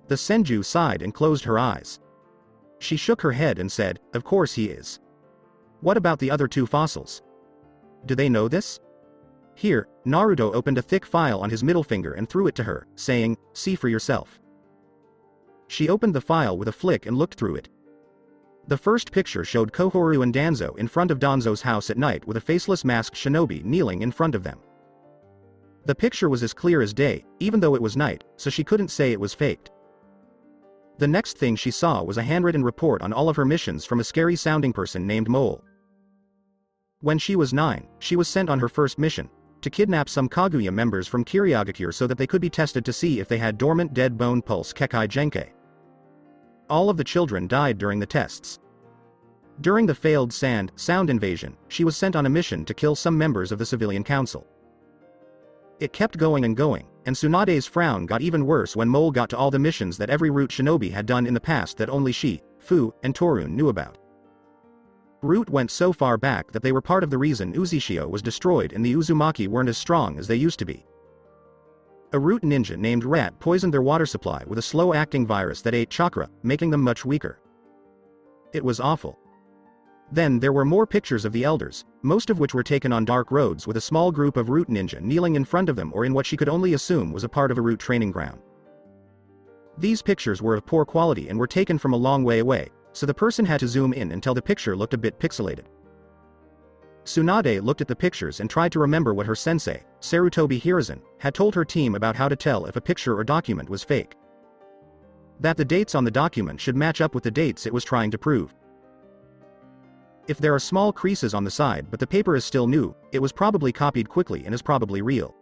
[SPEAKER 2] The Senju sighed and closed her eyes. She shook her head and said, "Of course he is. What about the other 2 fossils?" Do they know this? Here, Naruto opened a thick file on his middle finger and threw it to her, saying, "See for yourself." She opened the file with a flick and looked through it. The first picture showed Kohoru and Danzo in front of Danzo's house at night with a faceless masked shinobi kneeling in front of them. The picture was as clear as day, even though it was night, so she couldn't say it was faked. The next thing she saw was a handwritten report on all of her missions from a scary-sounding person named Mole. When she was 9, she was sent on her first mission, to kidnap some Kaguya members from Kiriagakure so that they could be tested to see if they had dormant dead bone pulse Kekkei Genkei. All of the children died during the tests. During the failed sound invasion, she was sent on a mission to kill some members of the civilian council. It kept going, and Tsunade's frown got even worse when Mole got to all the missions that every Root shinobi had done in the past that only she, Fu, and Torun knew about. Root went so far back that they were part of the reason Uchiha was destroyed and the Uzumaki weren't as strong as they used to be. A root ninja named Rat poisoned their water supply with a slow-acting virus that ate chakra, making them much weaker. It was awful. Then there were more pictures of the elders, most of which were taken on dark roads with a small group of root ninja kneeling in front of them or in what she could only assume was a part of a root training ground. These pictures were of poor quality and were taken from a long way away, so the person had to zoom in until the picture looked a bit pixelated. Tsunade looked at the pictures and tried to remember what her sensei, Sarutobi Hiruzen, had told her team about how to tell if a picture or document was fake. That the dates on the document should match up with the dates it was trying to prove. If there are small creases on the side but the paper is still new, it was probably copied quickly and is probably real.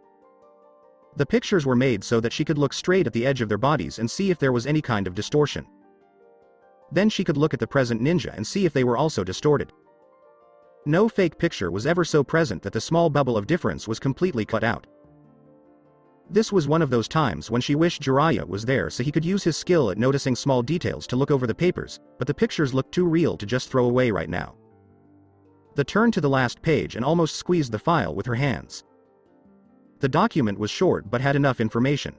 [SPEAKER 2] The pictures were made so that she could look straight at the edge of their bodies and see if there was any kind of distortion. Then she could look at the present ninja and see if they were also distorted. No fake picture was ever so present that the small bubble of difference was completely cut out. This was one of those times when she wished Jiraiya was there so he could use his skill at noticing small details to look over the papers, but the pictures looked too real to just throw away right now. The turned to the last page and almost squeezed the file with her hands. The document was short but had enough information.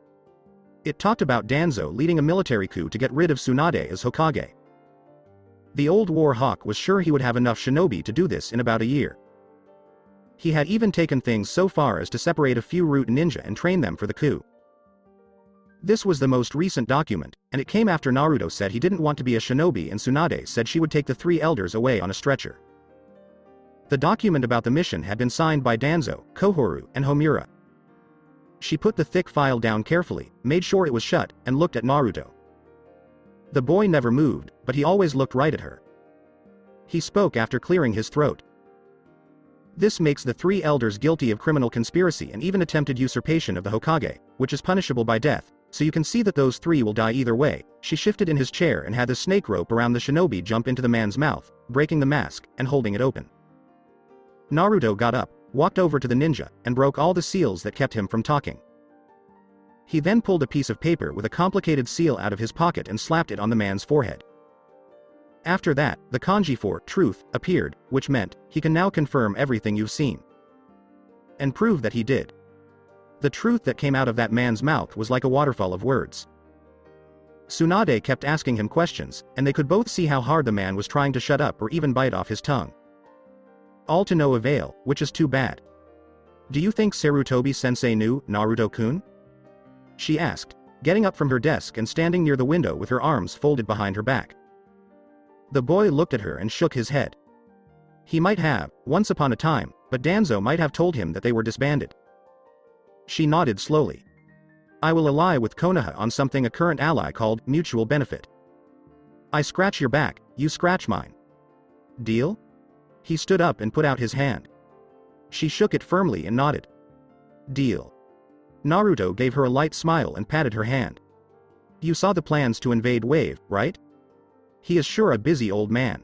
[SPEAKER 2] It talked about Danzo leading a military coup to get rid of Tsunade as Hokage. The old war hawk was sure he would have enough shinobi to do this in about a year. He had even taken things so far as to separate a few root ninja and train them for the coup. This was the most recent document, and it came after Naruto said he didn't want to be a shinobi and Tsunade said she would take the 3 elders away on a stretcher. The document about the mission had been signed by Danzo, Kohoru, and Homura. She put the thick file down carefully, made sure it was shut, and looked at Naruto. The boy never moved, but he always looked right at her. He spoke after clearing his throat. This makes the 3 elders guilty of criminal conspiracy and even attempted usurpation of the Hokage, which is punishable by death, so you can see that those 3 will die either way. She shifted in his chair and had the snake rope around the shinobi jump into the man's mouth, breaking the mask, and holding it open. Naruto got up, walked over to the ninja, and broke all the seals that kept him from talking. He then pulled a piece of paper with a complicated seal out of his pocket and slapped it on the man's forehead. After that, the kanji for truth appeared, which meant, he can now confirm everything you've seen. And prove that he did. The truth that came out of that man's mouth was like a waterfall of words. Tsunade kept asking him questions, and they could both see how hard the man was trying to shut up or even bite off his tongue. All to no avail, which is too bad. Do you think Sarutobi-sensei knew, Naruto-kun? She asked, getting up from her desk and standing near the window with her arms folded behind her back. The boy looked at her and shook his head. He might have, once upon a time, but Danzo might have told him that they were disbanded. She nodded slowly. I will ally with Konoha on something a current ally called mutual benefit. I scratch your back, you scratch mine. Deal? He stood up and put out his hand. She shook it firmly and nodded. Deal. Naruto gave her a light smile and patted her hand. You saw the plans to invade Wave, right? He is sure a busy old man.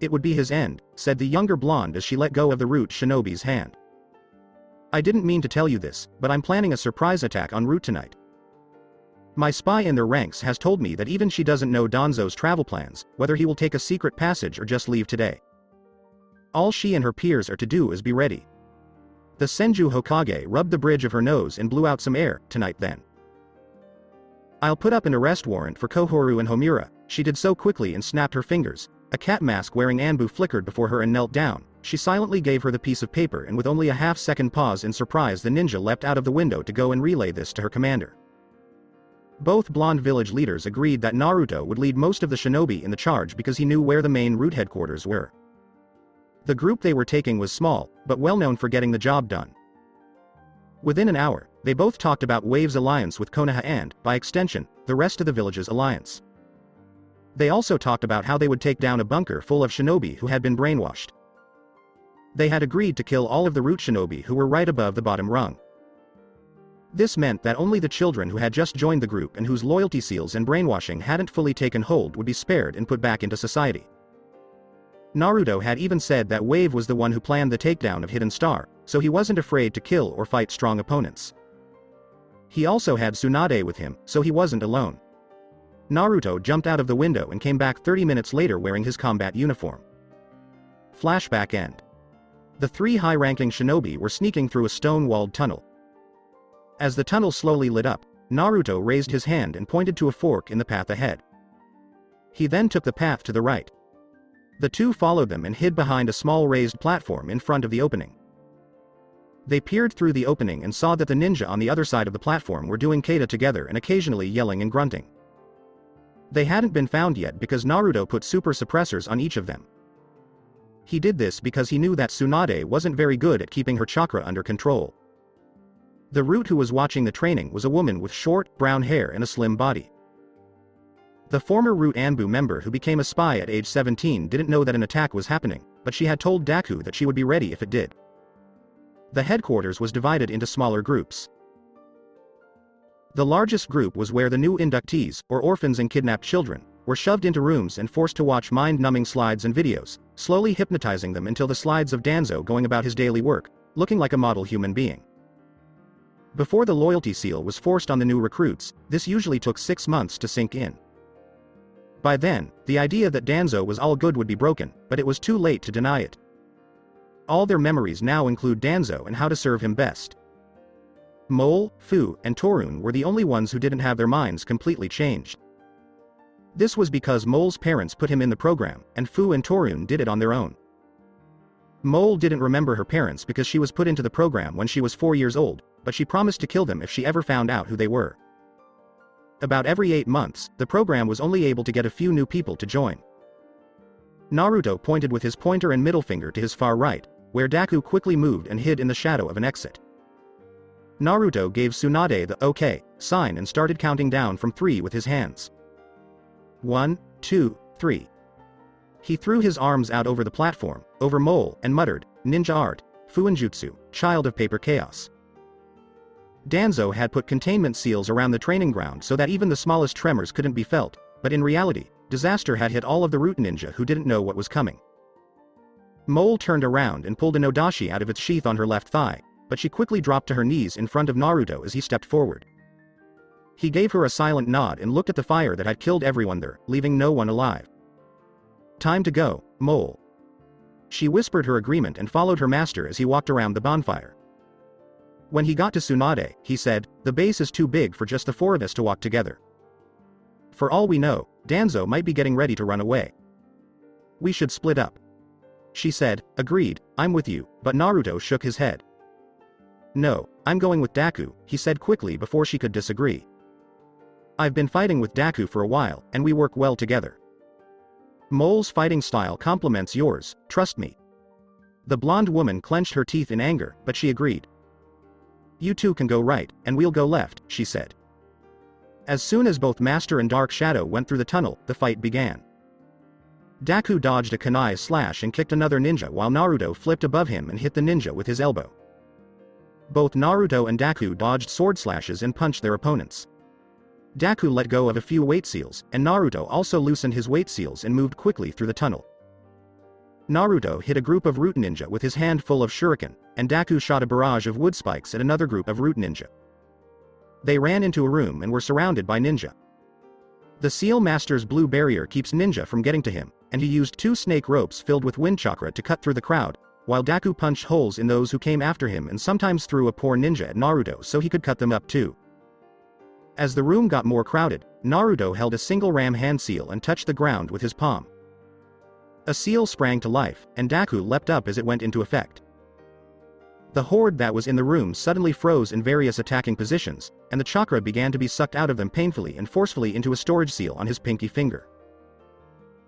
[SPEAKER 2] It would be his end, said the younger blonde as she let go of the Root shinobi's hand. I didn't mean to tell you this, but I'm planning a surprise attack on Root tonight. My spy in their ranks has told me that even she doesn't know Danzo's travel plans, whether he will take a secret passage or just leave today. All she and her peers are to do is be ready. The Senju Hokage rubbed the bridge of her nose and blew out some air. Tonight then. I'll put up an arrest warrant for Kohoru and Homura. She did so quickly and snapped her fingers. A cat mask wearing Anbu flickered before her and knelt down, she silently gave her the piece of paper, and with only a half-second pause in surprise, the ninja leapt out of the window to go and relay this to her commander. Both blonde village leaders agreed that Naruto would lead most of the shinobi in the charge because he knew where the main root headquarters were. The group they were taking was small, but well known for getting the job done. Within an hour, they both talked about Wave's alliance with Konoha and, by extension, the rest of the village's alliance. They also talked about how they would take down a bunker full of shinobi who had been brainwashed. They had agreed to kill all of the root shinobi who were right above the bottom rung. This meant that only the children who had just joined the group and whose loyalty seals and brainwashing hadn't fully taken hold would be spared and put back into society. Naruto had even said that Wave was the one who planned the takedown of Hidden Star, so he wasn't afraid to kill or fight strong opponents. He also had Tsunade with him, so he wasn't alone. Naruto jumped out of the window and came back 30 minutes later wearing his combat uniform. Flashback end. The three high-ranking shinobi were sneaking through a stone-walled tunnel. As the tunnel slowly lit up, Naruto raised his hand and pointed to a fork in the path ahead. He then took the path to the right. The two followed them and hid behind a small raised platform in front of the opening. They peered through the opening and saw that the ninja on the other side of the platform were doing kata together and occasionally yelling and grunting. They hadn't been found yet because Naruto put super suppressors on each of them. He did this because he knew that Tsunade wasn't very good at keeping her chakra under control. The root who was watching the training was a woman with short, brown hair and a slim body. The former Root Anbu member who became a spy at age 17 didn't know that an attack was happening, but she had told Deku that she would be ready if it did. The headquarters was divided into smaller groups. The largest group was where the new inductees, or orphans and kidnapped children, were shoved into rooms and forced to watch mind-numbing slides and videos, slowly hypnotizing them until the slides of Danzo going about his daily work, looking like a model human being. Before the loyalty seal was forced on the new recruits, this usually took 6 months to sink in. By then, the idea that Danzo was all good would be broken, but it was too late to deny it. All their memories now include Danzo and how to serve him best. Mole, Fu, and Torun were the only ones who didn't have their minds completely changed. This was because Mole's parents put him in the program, and Fu and Torun did it on their own. Mole didn't remember her parents because she was put into the program when she was 4 years old, but she promised to kill them if she ever found out who they were. About every 8 months, the program was only able to get a few new people to join. Naruto pointed with his pointer and middle finger to his far right, where Deku quickly moved and hid in the shadow of an exit. Naruto gave Tsunade the "OK" sign and started counting down from 3 with his hands. 1, 2, 3. He threw his arms out over the platform, over Mole, and muttered, "Ninja art, Fuinjutsu, child of paper chaos." Danzo had put containment seals around the training ground so that even the smallest tremors couldn't be felt, but in reality, disaster had hit all of the root ninja who didn't know what was coming. Mole turned around and pulled an odashi out of its sheath on her left thigh, but she quickly dropped to her knees in front of Naruto as he stepped forward. He gave her a silent nod and looked at the fire that had killed everyone there, leaving no one alive. "Time to go, Mole." She whispered her agreement and followed her master as he walked around the bonfire. When he got to Tsunade, he said, "The base is too big for just the 4 of us to walk together. For all we know, Danzo might be getting ready to run away. We should split up." She said, "Agreed, I'm with you," but Naruto shook his head. "No, I'm going with Deku," he said quickly before she could disagree. "I've been fighting with Deku for a while, and we work well together. Mole's fighting style complements yours, trust me." The blonde woman clenched her teeth in anger, but she agreed. "You two can go right, and we'll go left," she said. As soon as both Master and Dark Shadow went through the tunnel, the fight began. Deku dodged a kunai slash and kicked another ninja while Naruto flipped above him and hit the ninja with his elbow. Both Naruto and Deku dodged sword slashes and punched their opponents. Deku let go of a few weight seals, and Naruto also loosened his weight seals and moved quickly through the tunnel. Naruto hit a group of root ninja with his hand full of shuriken, and Deku shot a barrage of wood spikes at another group of root ninja. They ran into a room and were surrounded by ninja. The Seal Master's blue barrier keeps ninja from getting to him, and he used 2 snake ropes filled with wind chakra to cut through the crowd, while Deku punched holes in those who came after him and sometimes threw a poor ninja at Naruto so he could cut them up too. As the room got more crowded, Naruto held a single ram hand seal and touched the ground with his palm. A seal sprang to life, and Daku leapt up as it went into effect. The horde that was in the room suddenly froze in various attacking positions, and the chakra began to be sucked out of them painfully and forcefully into a storage seal on his pinky finger.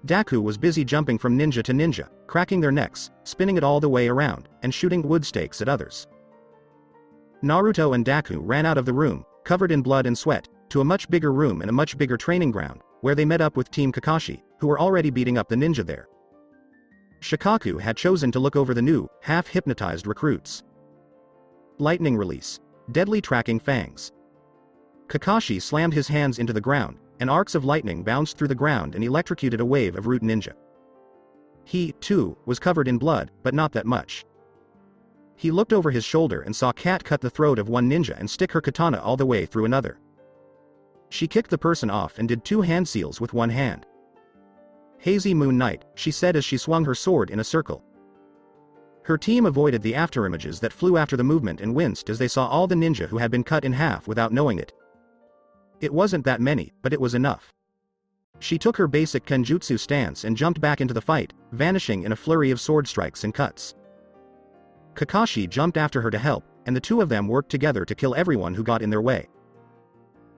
[SPEAKER 2] Daku was busy jumping from ninja to ninja, cracking their necks, spinning it all the way around, and shooting wood stakes at others. Naruto and Daku ran out of the room, covered in blood and sweat, to a much bigger room and a much bigger training ground, where they met up with Team Kakashi, who were already beating up the ninja there. Shikaku had chosen to look over the new, half-hypnotized recruits. Lightning release. Deadly tracking fangs. Kakashi slammed his hands into the ground, and arcs of lightning bounced through the ground and electrocuted a wave of root ninja. He, too, was covered in blood, but not that much. He looked over his shoulder and saw Kat cut the throat of one ninja and stick her katana all the way through another. She kicked the person off and did 2 hand seals with one hand. Hazy Moon Night, she said as she swung her sword in a circle. Her team avoided the afterimages that flew after the movement and winced as they saw all the ninja who had been cut in half without knowing it. It wasn't that many, but it was enough. She took her basic kenjutsu stance and jumped back into the fight, vanishing in a flurry of sword strikes and cuts. Kakashi jumped after her to help, and the two of them worked together to kill everyone who got in their way.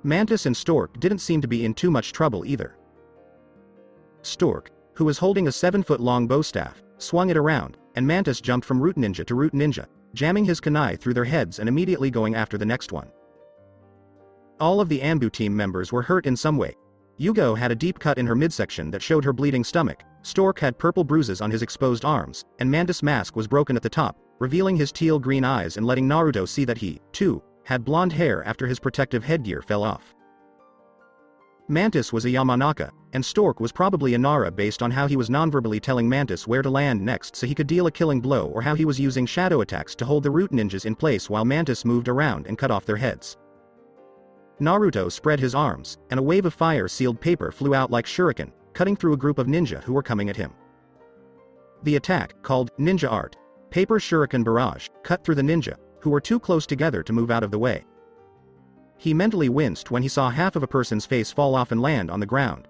[SPEAKER 2] Mantis and Stork didn't seem to be in too much trouble either. Stork, who was holding a 7-foot-long bow staff, swung it around, and Mantis jumped from root ninja to root ninja, jamming his kunai through their heads and immediately going after the next one. All of the Anbu team members were hurt in some way. Yugo had a deep cut in her midsection that showed her bleeding stomach, Stork had purple bruises on his exposed arms, and Mantis' mask was broken at the top, revealing his teal-green eyes and letting Naruto see that he, too, had blonde hair after his protective headgear fell off. Mantis was a Yamanaka, and Stork was probably a Nara based on how he was nonverbally telling Mantis where to land next so he could deal a killing blow, or how he was using shadow attacks to hold the root ninjas in place while Mantis moved around and cut off their heads. Naruto spread his arms, and a wave of fire-sealed paper flew out like shuriken, cutting through a group of ninja who were coming at him. The attack, called Ninja Art, Paper Shuriken Barrage, cut through the ninja, who were too close together to move out of the way. He mentally winced when he saw half of a person's face fall off and land on the ground.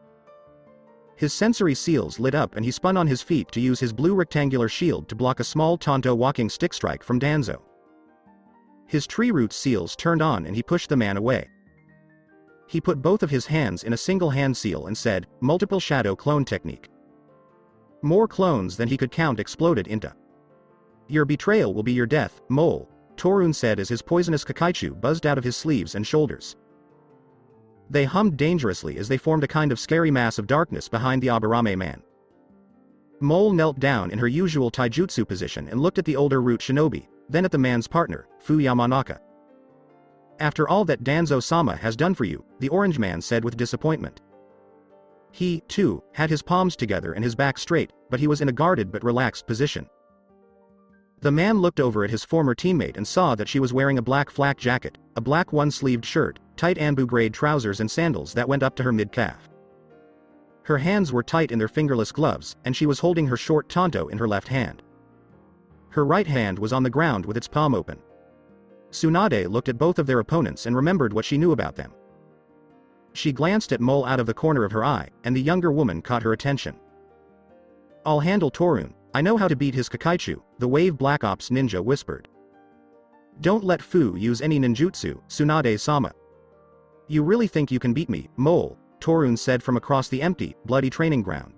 [SPEAKER 2] His sensory seals lit up and he spun on his feet to use his blue rectangular shield to block a small Tonto walking stick strike from Danzo. His tree root seals turned on and he pushed the man away. He put both of his hands in a single hand seal and said, "Multiple shadow clone technique." More clones than he could count exploded into. "Your betrayal will be your death, mole," Torun said as his poisonous Kakaichu buzzed out of his sleeves and shoulders. They hummed dangerously as they formed a kind of scary mass of darkness behind the Aburame man. Mole knelt down in her usual taijutsu position and looked at the older root shinobi, then at the man's partner, Fu Yamanaka. "After all that Danzo-sama has done for you," the orange man said with disappointment. He, too, had his palms together and his back straight, but he was in a guarded but relaxed position. The man looked over at his former teammate and saw that she was wearing a black flak jacket, a black one-sleeved shirt, tight Anbu grade trousers and sandals that went up to her mid-calf. Her hands were tight in their fingerless gloves, and she was holding her short tanto in her left hand. Her right hand was on the ground with its palm open. Tsunade looked at both of their opponents and remembered what she knew about them. She glanced at Mole out of the corner of her eye, and the younger woman caught her attention. "I'll handle Torun, I know how to beat his Kakaichu," the Wave Black Ops ninja whispered. "Don't let Fu use any ninjutsu, Tsunade-sama." "You really think you can beat me, Mole?" Torun said from across the empty, bloody training ground.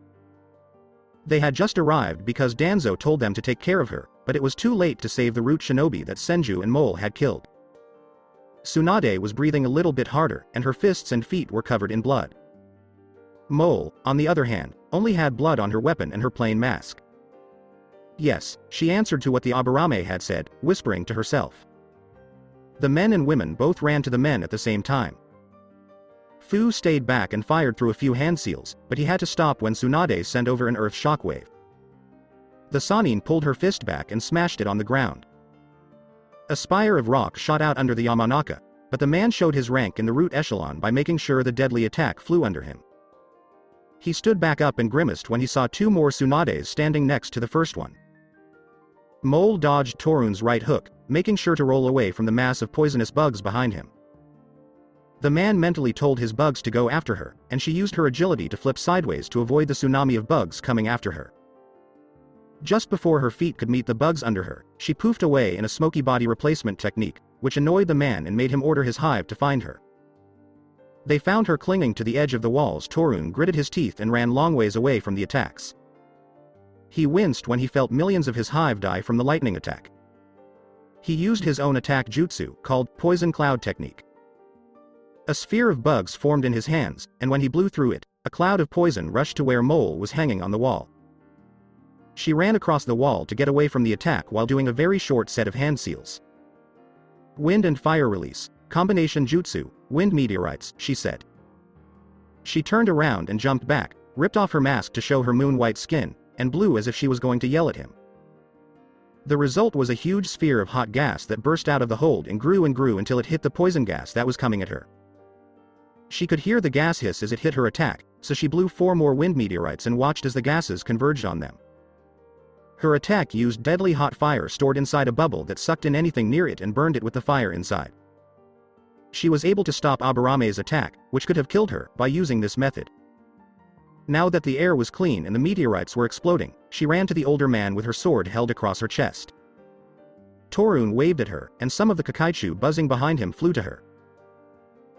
[SPEAKER 2] They had just arrived because Danzo told them to take care of her, but it was too late to save the root shinobi that Senju and Mole had killed. Tsunade was breathing a little bit harder, and her fists and feet were covered in blood. Mole, on the other hand, only had blood on her weapon and her plain mask. "Yes," she answered to what the Aburame had said, whispering to herself. The men and women both ran to the men at the same time. Fu stayed back and fired through a few hand seals, but he had to stop when Tsunade sent over an earth shockwave. The Sanin pulled her fist back and smashed it on the ground. A spire of rock shot out under the Yamanaka, but the man showed his rank in the root echelon by making sure the deadly attack flew under him. He stood back up and grimaced when he saw 2 more Tsunades standing next to the first one. Mole dodged Torun's right hook, making sure to roll away from the mass of poisonous bugs behind him. The man mentally told his bugs to go after her, and she used her agility to flip sideways to avoid the tsunami of bugs coming after her. Just before her feet could meet the bugs under her, she poofed away in a smoky body replacement technique, which annoyed the man and made him order his hive to find her. They found her clinging to the edge of the walls. Torun gritted his teeth and ran long ways away from the attacks. He winced when he felt millions of his hive die from the lightning attack. He used his own attack jutsu, called Poison Cloud Technique. A sphere of bugs formed in his hands, and when he blew through it, a cloud of poison rushed to where Mole was hanging on the wall. She ran across the wall to get away from the attack while doing a very short set of hand seals. Wind and fire release, combination jutsu, wind meteorites, she said. She turned around and jumped back, ripped off her mask to show her moon-white skin, and blew as if she was going to yell at him. The result was a huge sphere of hot gas that burst out of the hold and grew until it hit the poison gas that was coming at her. She could hear the gas hiss as it hit her attack, so she blew 4 more wind meteorites and watched as the gases converged on them. Her attack used deadly hot fire stored inside a bubble that sucked in anything near it and burned it with the fire inside. She was able to stop Abarame's attack, which could have killed her, by using this method. Now that the air was clean and the meteorites were exploding, she ran to the older man with her sword held across her chest. Torun waved at her, and some of the Kakaichu buzzing behind him flew to her.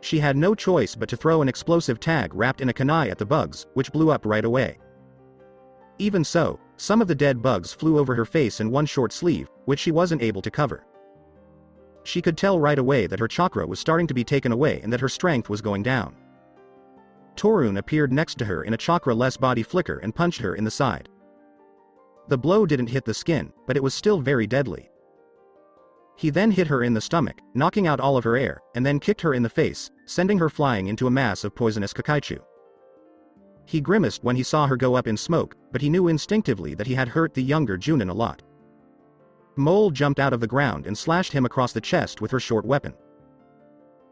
[SPEAKER 2] She had no choice but to throw an explosive tag wrapped in a kunai at the bugs, which blew up right away. Even so, some of the dead bugs flew over her face and one short sleeve, which she wasn't able to cover. She could tell right away that her chakra was starting to be taken away and that her strength was going down. Torun appeared next to her in a chakra-less body flicker and punched her in the side. The blow didn't hit the skin, but it was still very deadly. He then hit her in the stomach, knocking out all of her air, and then kicked her in the face, sending her flying into a mass of poisonous Kakaichu. He grimaced when he saw her go up in smoke, but he knew instinctively that he had hurt the younger Junin a lot. Mole jumped out of the ground and slashed him across the chest with her short weapon.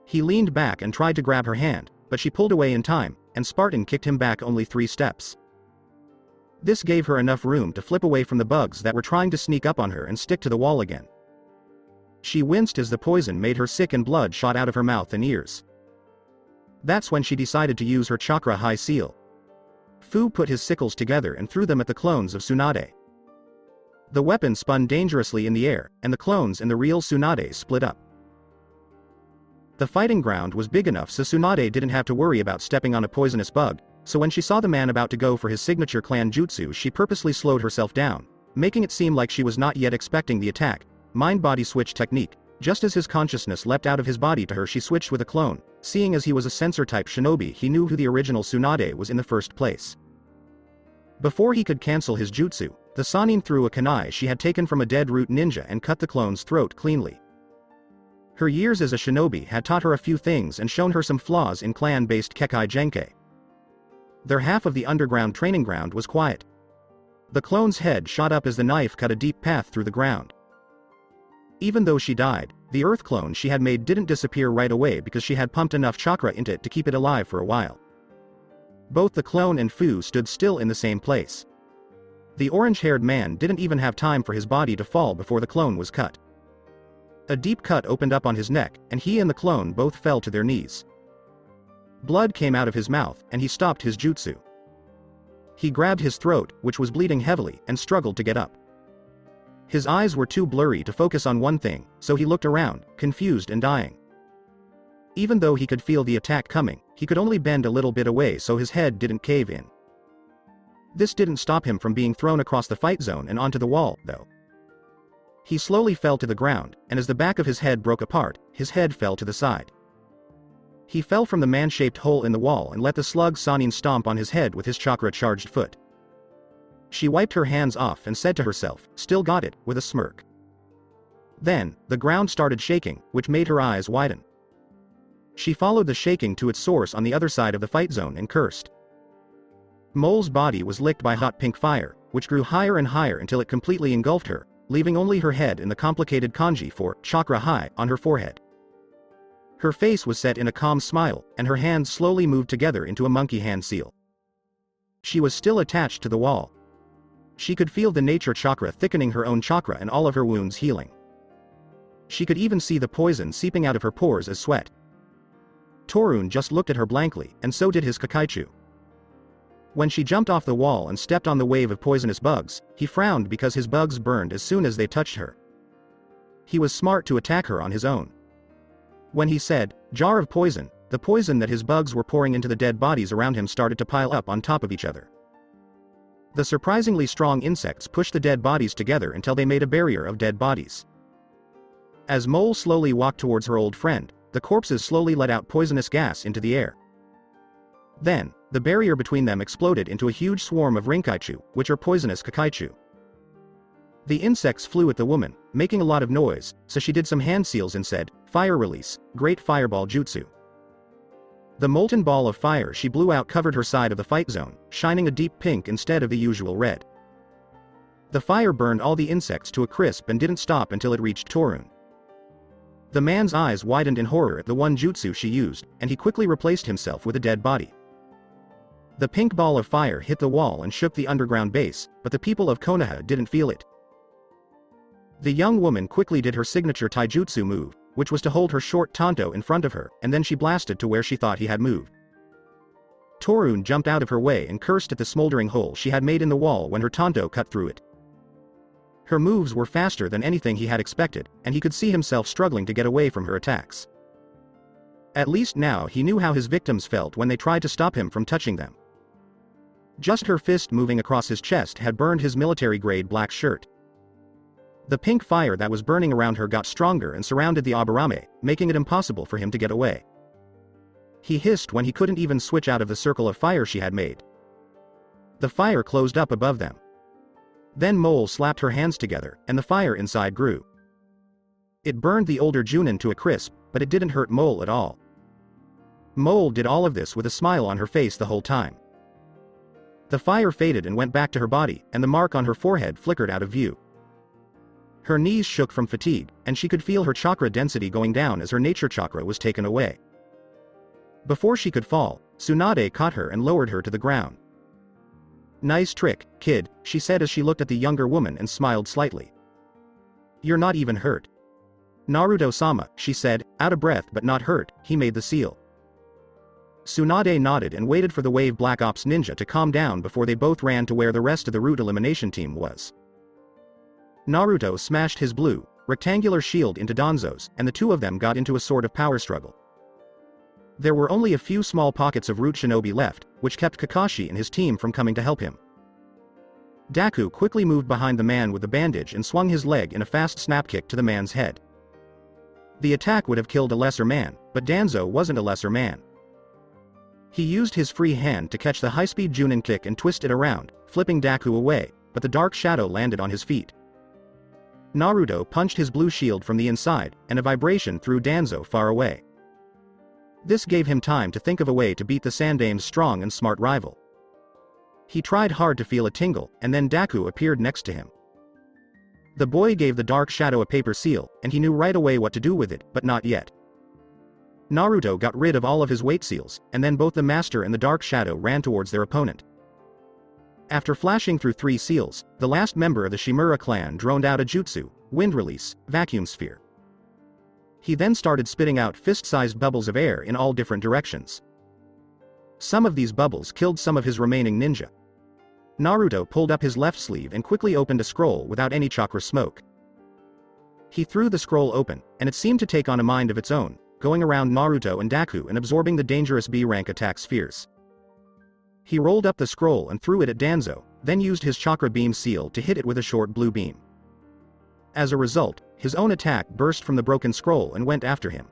[SPEAKER 2] He leaned back and tried to grab her hand, but she pulled away in time, and Spartan kicked him back only 3 steps. This gave her enough room to flip away from the bugs that were trying to sneak up on her and stick to the wall again. She winced as the poison made her sick and blood shot out of her mouth and ears. That's when she decided to use her chakra high seal. Fu put his sickles together and threw them at the clones of Tsunade. The weapon spun dangerously in the air, and the clones and the real Tsunade split up. The fighting ground was big enough so Tsunade didn't have to worry about stepping on a poisonous bug, so when she saw the man about to go for his signature clan jutsu, she purposely slowed herself down, making it seem like she was not yet expecting the attack. Mind-body switch technique. Just as his consciousness leapt out of his body to her, she switched with a clone. Seeing as he was a sensor-type shinobi, he knew who the original Tsunade was in the first place. Before he could cancel his jutsu, the Sannin threw a kunai she had taken from a dead root ninja and cut the clone's throat cleanly. Her years as a shinobi had taught her a few things and shown her some flaws in clan-based Kekkei Genkai. Their half of the underground training ground was quiet. The clone's head shot up as the knife cut a deep path through the ground. Even though she died, the earth clone she had made didn't disappear right away because she had pumped enough chakra into it to keep it alive for a while. Both the clone and Fu stood still in the same place. The orange-haired man didn't even have time for his body to fall before the clone was cut. A deep cut opened up on his neck, and he and the clone both fell to their knees. Blood came out of his mouth, and he stopped his jutsu. He grabbed his throat, which was bleeding heavily, and struggled to get up. His eyes were too blurry to focus on one thing, so he looked around, confused and dying. Even though he could feel the attack coming, he could only bend a little bit away so his head didn't cave in. This didn't stop him from being thrown across the fight zone and onto the wall, though. He slowly fell to the ground, and as the back of his head broke apart, his head fell to the side. He fell from the man-shaped hole in the wall and let the slug Sannin stomp on his head with his chakra-charged foot. She wiped her hands off and said to herself, "Still got it," with a smirk. Then, the ground started shaking, which made her eyes widen. She followed the shaking to its source on the other side of the fight zone and cursed. Mole's body was licked by hot pink fire, which grew higher and higher until it completely engulfed her, leaving only her head and the complicated kanji for chakra high on her forehead. Her face was set in a calm smile, and her hands slowly moved together into a monkey hand seal. She was still attached to the wall. She could feel the nature chakra thickening her own chakra and all of her wounds healing. She could even see the poison seeping out of her pores as sweat. Torun just looked at her blankly, and so did his Kakaichu. When she jumped off the wall and stepped on the wave of poisonous bugs, he frowned because his bugs burned as soon as they touched her. He was smart to attack her on his own. When he said, "Jar of poison," the poison that his bugs were pouring into the dead bodies around him started to pile up on top of each other. The surprisingly strong insects pushed the dead bodies together until they made a barrier of dead bodies. As Mole slowly walked towards her old friend, the corpses slowly let out poisonous gas into the air. Then, the barrier between them exploded into a huge swarm of rinkaichu, which are poisonous kakaichu. The insects flew at the woman, making a lot of noise, so she did some hand seals and said, "Fire release, great fireball jutsu." The molten ball of fire she blew out covered her side of the fight zone, shining a deep pink instead of the usual red. The fire burned all the insects to a crisp and didn't stop until it reached Torun. The man's eyes widened in horror at the one jutsu she used, and he quickly replaced himself with a dead body. The pink ball of fire hit the wall and shook the underground base, but the people of Konoha didn't feel it. The young woman quickly did her signature taijutsu move, which was to hold her short tanto in front of her, and then she blasted to where she thought he had moved. Torun jumped out of her way and cursed at the smoldering hole she had made in the wall when her tanto cut through it. Her moves were faster than anything he had expected, and he could see himself struggling to get away from her attacks. At least now he knew how his victims felt when they tried to stop him from touching them. Just her fist moving across his chest had burned his military-grade black shirt. The pink fire that was burning around her got stronger and surrounded the Aburame, making it impossible for him to get away. He hissed when he couldn't even switch out of the circle of fire she had made. The fire closed up above them. Then Mole slapped her hands together, and the fire inside grew. It burned the older Junin to a crisp, but it didn't hurt Mole at all. Mole did all of this with a smile on her face the whole time. The fire faded and went back to her body, and the mark on her forehead flickered out of view. Her knees shook from fatigue, and she could feel her chakra density going down as her nature chakra was taken away. Before she could fall, Tsunade caught her and lowered her to the ground. "Nice trick, kid," she said as she looked at the younger woman and smiled slightly. "You're not even hurt." "Naruto-sama," she said, out of breath but not hurt, "he made the seal." Tsunade nodded and waited for the Wave Black Ops ninja to calm down before they both ran to where the rest of the root elimination team was. Naruto smashed his blue, rectangular shield into Danzo's, and the two of them got into a sort of power struggle. There were only a few small pockets of root shinobi left, which kept Kakashi and his team from coming to help him. Daku quickly moved behind the man with the bandage and swung his leg in a fast snap kick to the man's head. The attack would have killed a lesser man, but Danzo wasn't a lesser man. He used his free hand to catch the high-speed Junin kick and twist it around, flipping Daku away, but the dark shadow landed on his feet. Naruto punched his blue shield from the inside, and a vibration threw Danzo far away. This gave him time to think of a way to beat the Sandame's strong and smart rival. He tried hard to feel a tingle, and then Daku appeared next to him. The boy gave the dark shadow a paper seal, and he knew right away what to do with it, but not yet. Naruto got rid of all of his weight seals, and then both the master and the dark shadow ran towards their opponent. After flashing through 3 seals, the last member of the Shimura clan droned out a jutsu, wind release, vacuum sphere. He then started spitting out fist-sized bubbles of air in all different directions. Some of these bubbles killed some of his remaining ninja. Naruto pulled up his left sleeve and quickly opened a scroll without any chakra smoke. He threw the scroll open, and it seemed to take on a mind of its own, going around Naruto and Daku and absorbing the dangerous B-rank attack spheres. He rolled up the scroll and threw it at Danzo, then used his chakra beam seal to hit it with a short blue beam. As a result, his own attack burst from the broken scroll and went after him.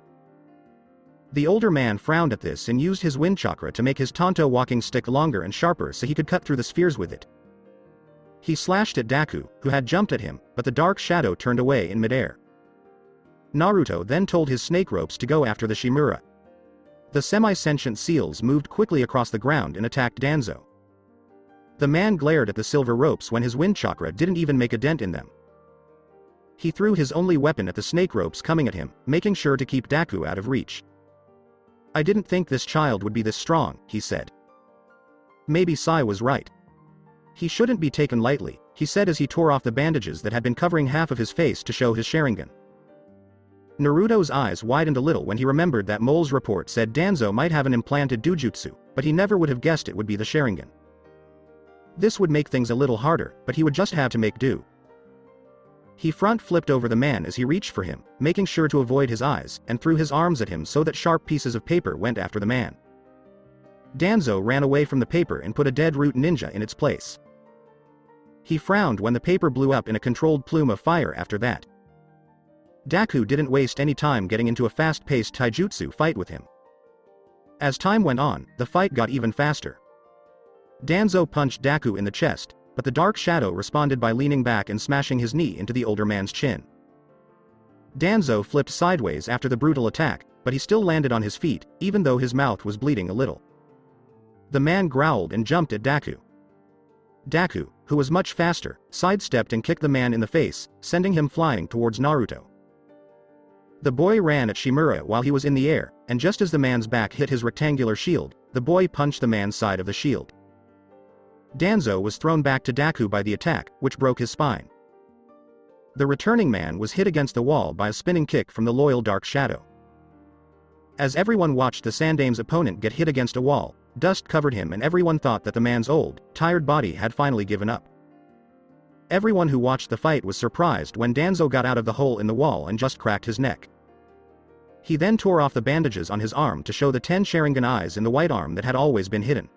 [SPEAKER 2] The older man frowned at this and used his wind chakra to make his Tanto walking stick longer and sharper so he could cut through the spheres with it. He slashed at Daku, who had jumped at him, but the dark shadow turned away in midair. Naruto then told his snake ropes to go after the Shimura. The semi-sentient seals moved quickly across the ground and attacked Danzo. The man glared at the silver ropes when his wind chakra didn't even make a dent in them. He threw his only weapon at the snake ropes coming at him, making sure to keep Daku out of reach. "I didn't think this child would be this strong," he said. Maybe Sai was right. "He shouldn't be taken lightly," he said as he tore off the bandages that had been covering half of his face to show his Sharingan. Naruto's eyes widened a little when he remembered that Mole's report said Danzo might have an implanted dojutsu, but he never would have guessed it would be the Sharingan. This would make things a little harder, but he would just have to make do. He front flipped over the man as he reached for him, making sure to avoid his eyes, and threw his arms at him so that sharp pieces of paper went after the man. Danzo ran away from the paper and put a dead root ninja in its place. He frowned when the paper blew up in a controlled plume of fire after that. Daku didn't waste any time getting into a fast-paced taijutsu fight with him. As time went on, the fight got even faster. Danzo punched Daku in the chest, but the dark shadow responded by leaning back and smashing his knee into the older man's chin. Danzo flipped sideways after the brutal attack, but he still landed on his feet, even though his mouth was bleeding a little. The man growled and jumped at Daku. Daku, who was much faster, sidestepped and kicked the man in the face, sending him flying towards Naruto. The boy ran at Shimura while he was in the air, and just as the man's back hit his rectangular shield, the boy punched the man's side of the shield. Danzo was thrown back to Daku by the attack, which broke his spine. The returning man was hit against the wall by a spinning kick from the loyal Dark Shadow. As everyone watched the Sandame's opponent get hit against a wall, dust covered him and everyone thought that the man's old, tired body had finally given up. Everyone who watched the fight was surprised when Danzo got out of the hole in the wall and just cracked his neck. He then tore off the bandages on his arm to show the 10 Sharingan eyes in the white arm that had always been hidden.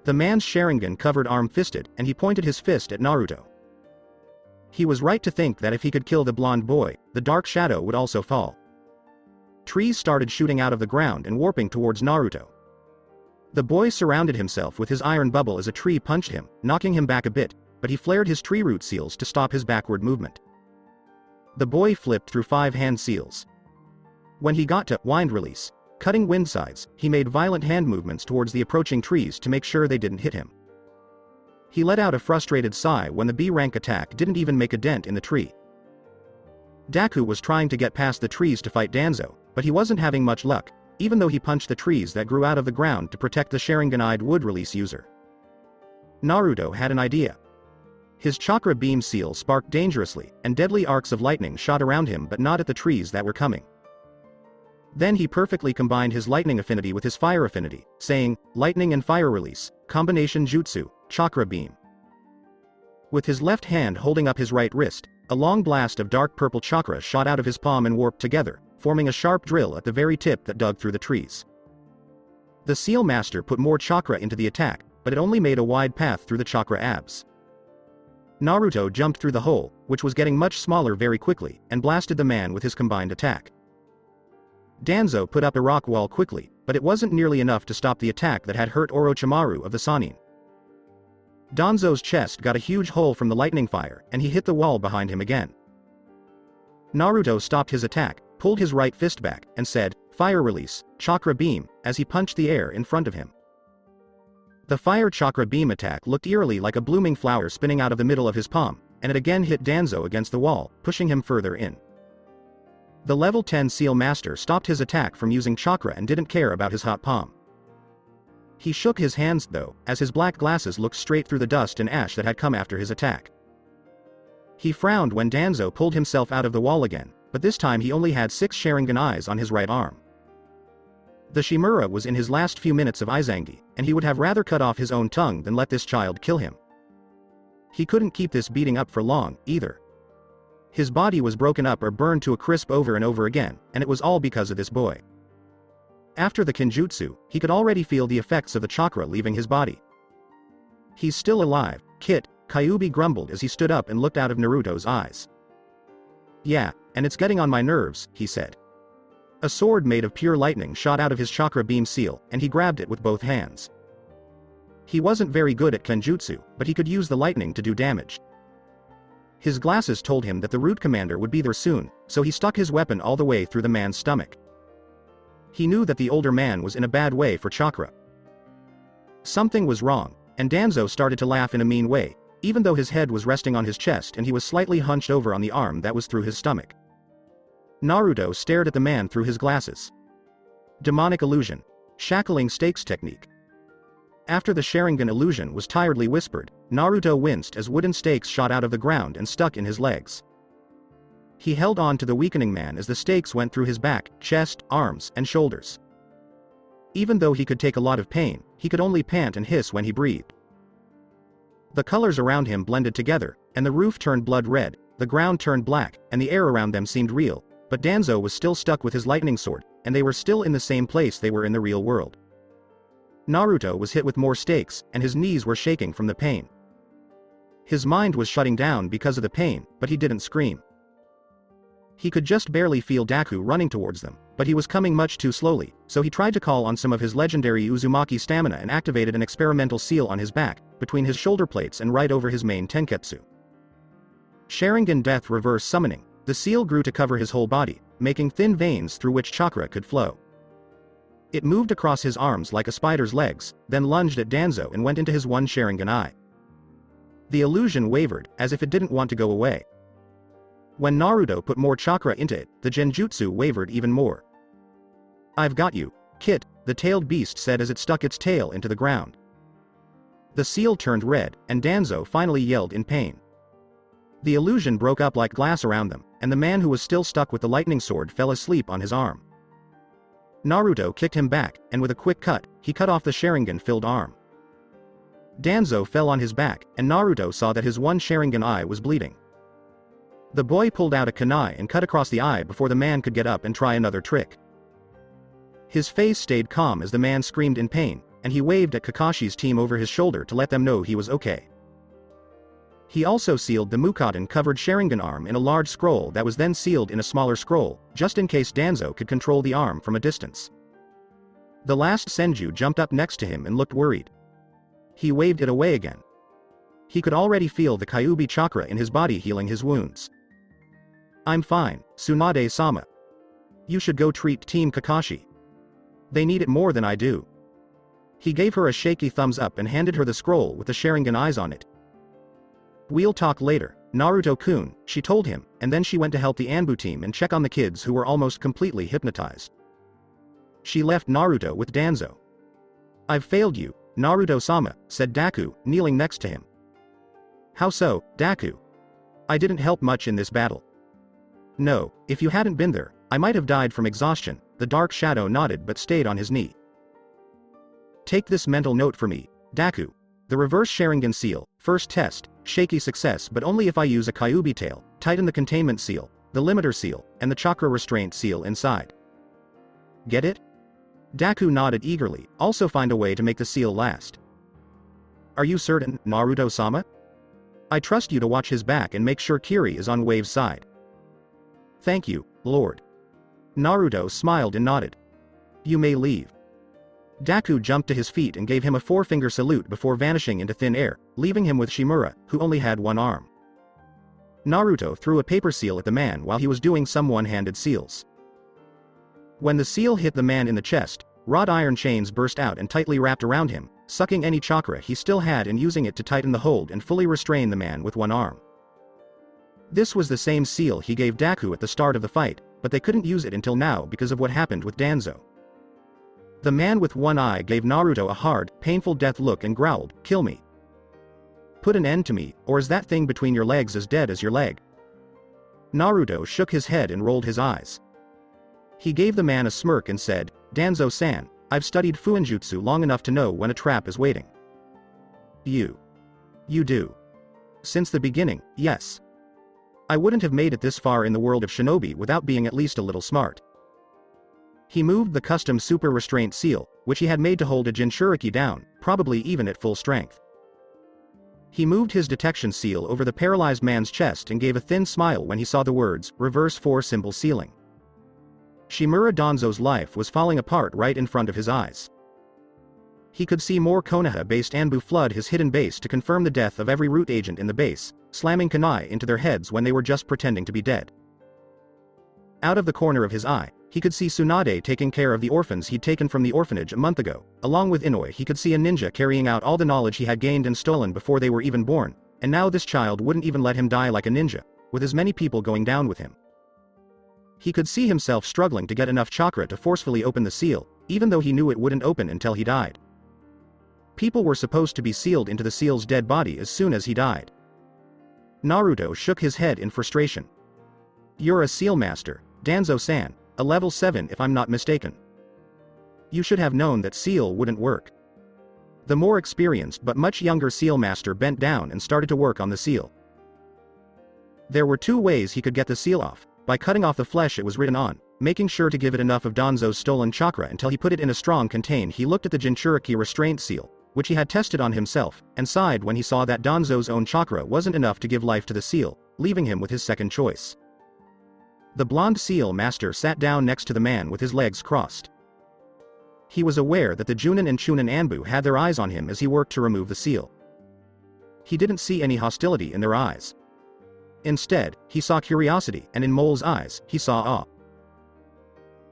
[SPEAKER 2] The man's Sharingan covered arm fisted, and he pointed his fist at Naruto. He was right to think that if he could kill the blonde boy, the Dark Shadow would also fall. Trees started shooting out of the ground and warping towards Naruto. The boy surrounded himself with his iron bubble as a tree punched him, knocking him back a bit, but he flared his tree root seals to stop his backward movement. The boy flipped through 5 hand seals. When he got to wind release, cutting wind sides, he made violent hand movements towards the approaching trees to make sure they didn't hit him. He let out a frustrated sigh when the B-rank attack didn't even make a dent in the tree. Daku was trying to get past the trees to fight Danzo, but he wasn't having much luck, even though he punched the trees that grew out of the ground to protect the Sharingan-eyed wood release user. Naruto had an idea. His chakra beam seal sparked dangerously, and deadly arcs of lightning shot around him but not at the trees that were coming. Then he perfectly combined his lightning affinity with his fire affinity, saying, "Lightning and fire release, combination jutsu, chakra beam." With his left hand holding up his right wrist, a long blast of dark purple chakra shot out of his palm and warped together, forming a sharp drill at the very tip that dug through the trees. The Seal Master put more chakra into the attack, but it only made a wide path through the chakra abs. Naruto jumped through the hole, which was getting much smaller very quickly, and blasted the man with his combined attack. Danzo put up a rock wall quickly, but it wasn't nearly enough to stop the attack that had hurt Orochimaru of the Sannin. Danzo's chest got a huge hole from the lightning fire, and he hit the wall behind him again. Naruto stopped his attack, pulled his right fist back, and said, "Fire release, chakra beam," as he punched the air in front of him. The fire chakra beam attack looked eerily like a blooming flower spinning out of the middle of his palm, and it again hit Danzo against the wall, pushing him further in. The level 10 Seal Master stopped his attack from using chakra and didn't care about his hot palm. He shook his hands though, as his black glasses looked straight through the dust and ash that had come after his attack. He frowned when Danzo pulled himself out of the wall again, but this time he only had 6 Sharingan eyes on his right arm. The Shimura was in his last few minutes of Izangi, and he would have rather cut off his own tongue than let this child kill him. He couldn't keep this beating up for long, either. His body was broken up or burned to a crisp over and over again, and it was all because of this boy. After the Kenjutsu, he could already feel the effects of the chakra leaving his body. "He's still alive, Kit," Kyuubi grumbled as he stood up and looked out of Naruto's eyes. "Yeah, and it's getting on my nerves," he said. A sword made of pure lightning shot out of his chakra beam seal, and he grabbed it with both hands. He wasn't very good at Kenjutsu, but he could use the lightning to do damage. His glasses told him that the Root Commander would be there soon, so he stuck his weapon all the way through the man's stomach. He knew that the older man was in a bad way for chakra. Something was wrong, and Danzo started to laugh in a mean way, even though his head was resting on his chest and he was slightly hunched over on the arm that was through his stomach. Naruto stared at the man through his glasses. Demonic illusion. Shackling stakes technique. After the Sharingan illusion was tiredly whispered, Naruto winced as wooden stakes shot out of the ground and stuck in his legs. He held on to the weakening man as the stakes went through his back, chest, arms, and shoulders. Even though he could take a lot of pain, he could only pant and hiss when he breathed. The colors around him blended together, and the roof turned blood red, the ground turned black, and the air around them seemed real, but Danzo was still stuck with his lightning sword, and they were still in the same place they were in the real world. Naruto was hit with more stakes, and his knees were shaking from the pain. His mind was shutting down because of the pain, but he didn't scream. He could just barely feel Deku running towards them, but he was coming much too slowly, so he tried to call on some of his legendary Uzumaki stamina and activated an experimental seal on his back, between his shoulder plates and right over his main tenketsu. Sharingan Death Reverse Summoning, the seal grew to cover his whole body, making thin veins through which chakra could flow. It moved across his arms like a spider's legs, then lunged at Danzo and went into his one Sharingan eye. The illusion wavered, as if it didn't want to go away. When Naruto put more chakra into it, the genjutsu wavered even more. "I've got you, Kit," the tailed beast said as it stuck its tail into the ground. The seal turned red, and Danzo finally yelled in pain. The illusion broke up like glass around them, and the man who was still stuck with the lightning sword fell asleep on his arm. Naruto kicked him back, and with a quick cut, he cut off the Sharingan-filled arm. Danzo fell on his back, and Naruto saw that his one Sharingan eye was bleeding. The boy pulled out a kunai and cut across the eye before the man could get up and try another trick. His face stayed calm as the man screamed in pain, and he waved at Kakashi's team over his shoulder to let them know he was okay. He also sealed the Mukodan-covered Sharingan arm in a large scroll that was then sealed in a smaller scroll, just in case Danzo could control the arm from a distance. The last Senju jumped up next to him and looked worried. He waved it away again. He could already feel the Kyuubi chakra in his body healing his wounds. "I'm fine, Tsunade-sama. You should go treat Team Kakashi. They need it more than I do." He gave her a shaky thumbs up and handed her the scroll with the Sharingan eyes on it. "We'll talk later, Naruto-kun," she told him, and then she went to help the Anbu team and check on the kids who were almost completely hypnotized. She left Naruto with Danzo. "I've failed you, Naruto-sama," said Deku, kneeling next to him. "How so, Deku? I didn't help much in this battle." "No, if you hadn't been there, I might have died from exhaustion," the Dark Shadow nodded but stayed on his knee. "Take this mental note for me, Deku. The reverse Sharingan seal, first test, shaky success but only if I use a Kyuubi tail, tighten the containment seal, the limiter seal, and the chakra restraint seal inside. Get it?" Deku nodded eagerly, also find a way to make the seal last. "Are you certain, Naruto-sama? I trust you to watch his back and make sure Kiri is on Wave's side." "Thank you, Lord." Naruto smiled and nodded. "You may leave." Deku jumped to his feet and gave him a four-finger salute before vanishing into thin air, leaving him with Shimura, who only had one arm. Naruto threw a paper seal at the man while he was doing some one-handed seals. When the seal hit the man in the chest, wrought iron chains burst out and tightly wrapped around him, sucking any chakra he still had and using it to tighten the hold and fully restrain the man with one arm. This was the same seal he gave Deku at the start of the fight, but they couldn't use it until now because of what happened with Danzo. The man with one eye gave Naruto a hard, painful death look and growled, "Kill me. Put an end to me, or is that thing between your legs as dead as your leg?" Naruto shook his head and rolled his eyes. He gave the man a smirk and said, "Danzo-san, I've studied Fuinjutsu long enough to know when a trap is waiting." You do." "Since the beginning, yes. I wouldn't have made it this far in the world of shinobi without being at least a little smart." He moved the custom super restraint seal, which he had made to hold a Jinchuriki down, probably even at full strength. He moved his detection seal over the paralyzed man's chest and gave a thin smile when he saw the words, "Reverse 4-symbol sealing." Shimura Danzo's life was falling apart right in front of his eyes. He could see more Konoha-based Anbu flood his hidden base to confirm the death of every root agent in the base, slamming kunai into their heads when they were just pretending to be dead. Out of the corner of his eye, he could see Tsunade taking care of the orphans he'd taken from the orphanage a month ago. Along with Inoi, he could see a ninja carrying out all the knowledge he had gained and stolen before they were even born, and now this child wouldn't even let him die like a ninja, with as many people going down with him. He could see himself struggling to get enough chakra to forcefully open the seal, even though he knew it wouldn't open until he died. People were supposed to be sealed into the seal's dead body as soon as he died. Naruto shook his head in frustration. "You're a seal master, Danzo-san, a level 7 if I'm not mistaken. You should have known that seal wouldn't work." The more experienced but much younger seal master bent down and started to work on the seal. There were two ways he could get the seal off: by cutting off the flesh it was written on, making sure to give it enough of Danzo's stolen chakra until he put it in a strong contain. He looked at the Jinchuriki restraint seal, which he had tested on himself, and sighed when he saw that Danzo's own chakra wasn't enough to give life to the seal, leaving him with his second choice. The blonde seal master sat down next to the man with his legs crossed. He was aware that the Junin and Chunin Anbu had their eyes on him as he worked to remove the seal. He didn't see any hostility in their eyes. Instead, he saw curiosity, and in Mole's eyes, he saw awe.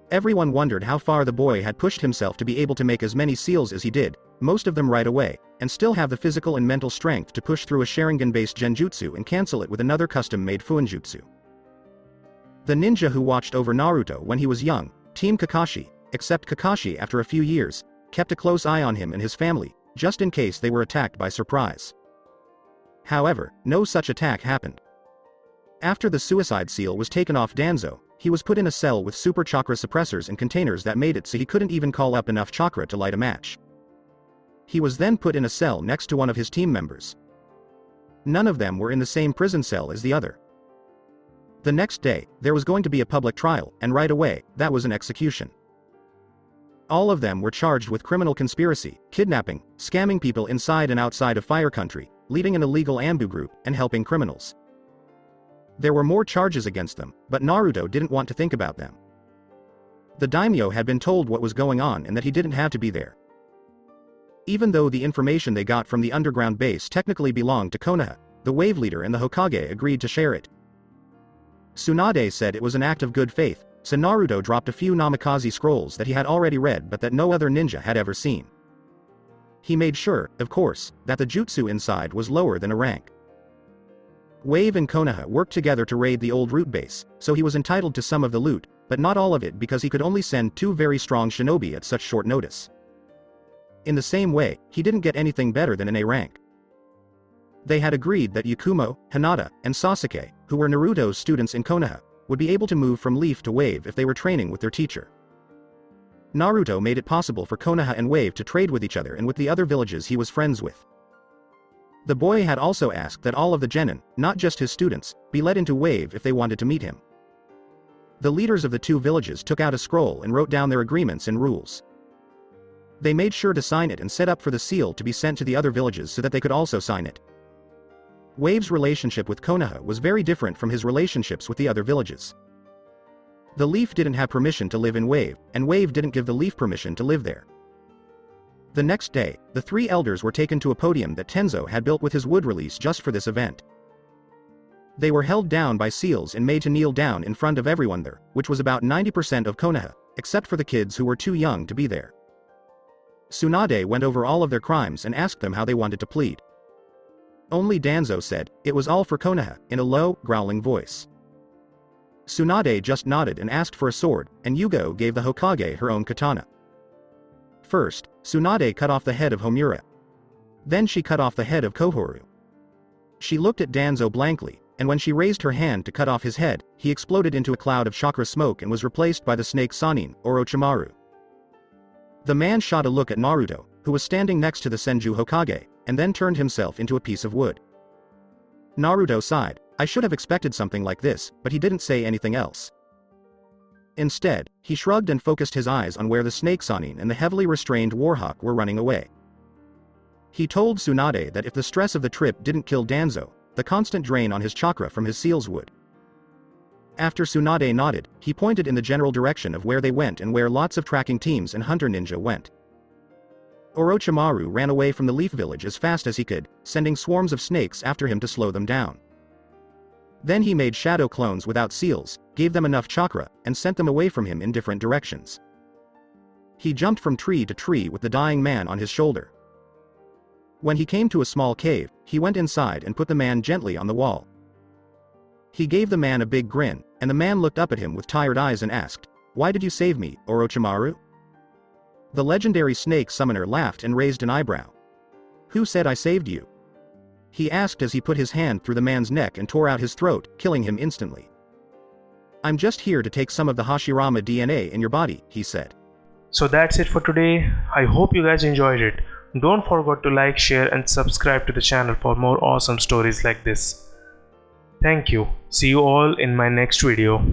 [SPEAKER 2] Everyone wondered how far the boy had pushed himself to be able to make as many seals as he did, most of them right away, and still have the physical and mental strength to push through a Sharingan-based genjutsu and cancel it with another custom-made fuinjutsu. The ninja who watched over Naruto when he was young, Team Kakashi, except Kakashi after a few years, kept a close eye on him and his family, just in case they were attacked by surprise. However, no such attack happened. After the suicide seal was taken off Danzo, he was put in a cell with super chakra suppressors and containers that made it so he couldn't even call up enough chakra to light a match. He was then put in a cell next to one of his team members. None of them were in the same prison cell as the other. The next day, there was going to be a public trial, and right away, that was an execution. All of them were charged with criminal conspiracy, kidnapping, scamming people inside and outside of Fire Country, leading an illegal Anbu group, and helping criminals. There were more charges against them, but Naruto didn't want to think about them. The daimyo had been told what was going on and that he didn't have to be there. Even though the information they got from the underground base technically belonged to Konoha, the wave leader and the Hokage agreed to share it. Tsunade said it was an act of good faith, so Naruto dropped a few Namikaze scrolls that he had already read but that no other ninja had ever seen. He made sure, of course, that the jutsu inside was lower than a rank. Wave and Konoha worked together to raid the old root base, so he was entitled to some of the loot, but not all of it because he could only send 2 very strong shinobi at such short notice. In the same way, he didn't get anything better than an A rank. They had agreed that Yakumo, Hinata, and Sasuke, who were Naruto's students in Konoha, would be able to move from Leaf to Wave if they were training with their teacher. Naruto made it possible for Konoha and Wave to trade with each other and with the other villages he was friends with. The boy had also asked that all of the genin, not just his students, be let into Wave if they wanted to meet him. The leaders of the 2 villages took out a scroll and wrote down their agreements and rules. They made sure to sign it and set up for the seal to be sent to the other villages so that they could also sign it. Wave's relationship with Konoha was very different from his relationships with the other villages. The Leaf didn't have permission to live in Wave, and Wave didn't give the Leaf permission to live there. The next day, the 3 elders were taken to a podium that Tenzo had built with his wood release just for this event. They were held down by seals and made to kneel down in front of everyone there, which was about 90% of Konoha, except for the kids who were too young to be there. Tsunade went over all of their crimes and asked them how they wanted to plead. Only Danzo said, it was all for Konoha, in a low, growling voice. Tsunade just nodded and asked for a sword, and Yugo gave the Hokage her own katana. First, Tsunade cut off the head of Homura. Then she cut off the head of Kohoru. She looked at Danzo blankly, and when she raised her hand to cut off his head, he exploded into a cloud of chakra smoke and was replaced by the snake Sanin, Orochimaru. The man shot a look at Naruto, who was standing next to the Senju Hokage, and then turned himself into a piece of wood. Naruto sighed. I should have expected something like this, but he didn't say anything else. Instead, he shrugged and focused his eyes on where the snake Sanin and the heavily restrained Warhawk were running away. He told Tsunade that if the stress of the trip didn't kill Danzo, the constant drain on his chakra from his seals would. After Tsunade nodded, he pointed in the general direction of where they went and where lots of tracking teams and hunter ninja went. Orochimaru ran away from the Leaf Village as fast as he could, sending swarms of snakes after him to slow them down. Then he made shadow clones without seals, gave them enough chakra, and sent them away from him in different directions. He jumped from tree to tree with the dying man on his shoulder. When he came to a small cave, he went inside and put the man gently on the wall. He gave the man a big grin, and the man looked up at him with tired eyes and asked, "Why did you save me, Orochimaru?" The legendary snake summoner laughed and raised an eyebrow. "Who said I saved you?" he asked as he put his hand through the man's neck and tore out his throat, killing him instantly. "I'm just here to take some of the Hashirama DNA in your body," he said.
[SPEAKER 1] So that's it for today. I hope you guys enjoyed it. Don't forget to like, share and subscribe to the channel for more awesome stories like this. Thank you. See you all in my next video.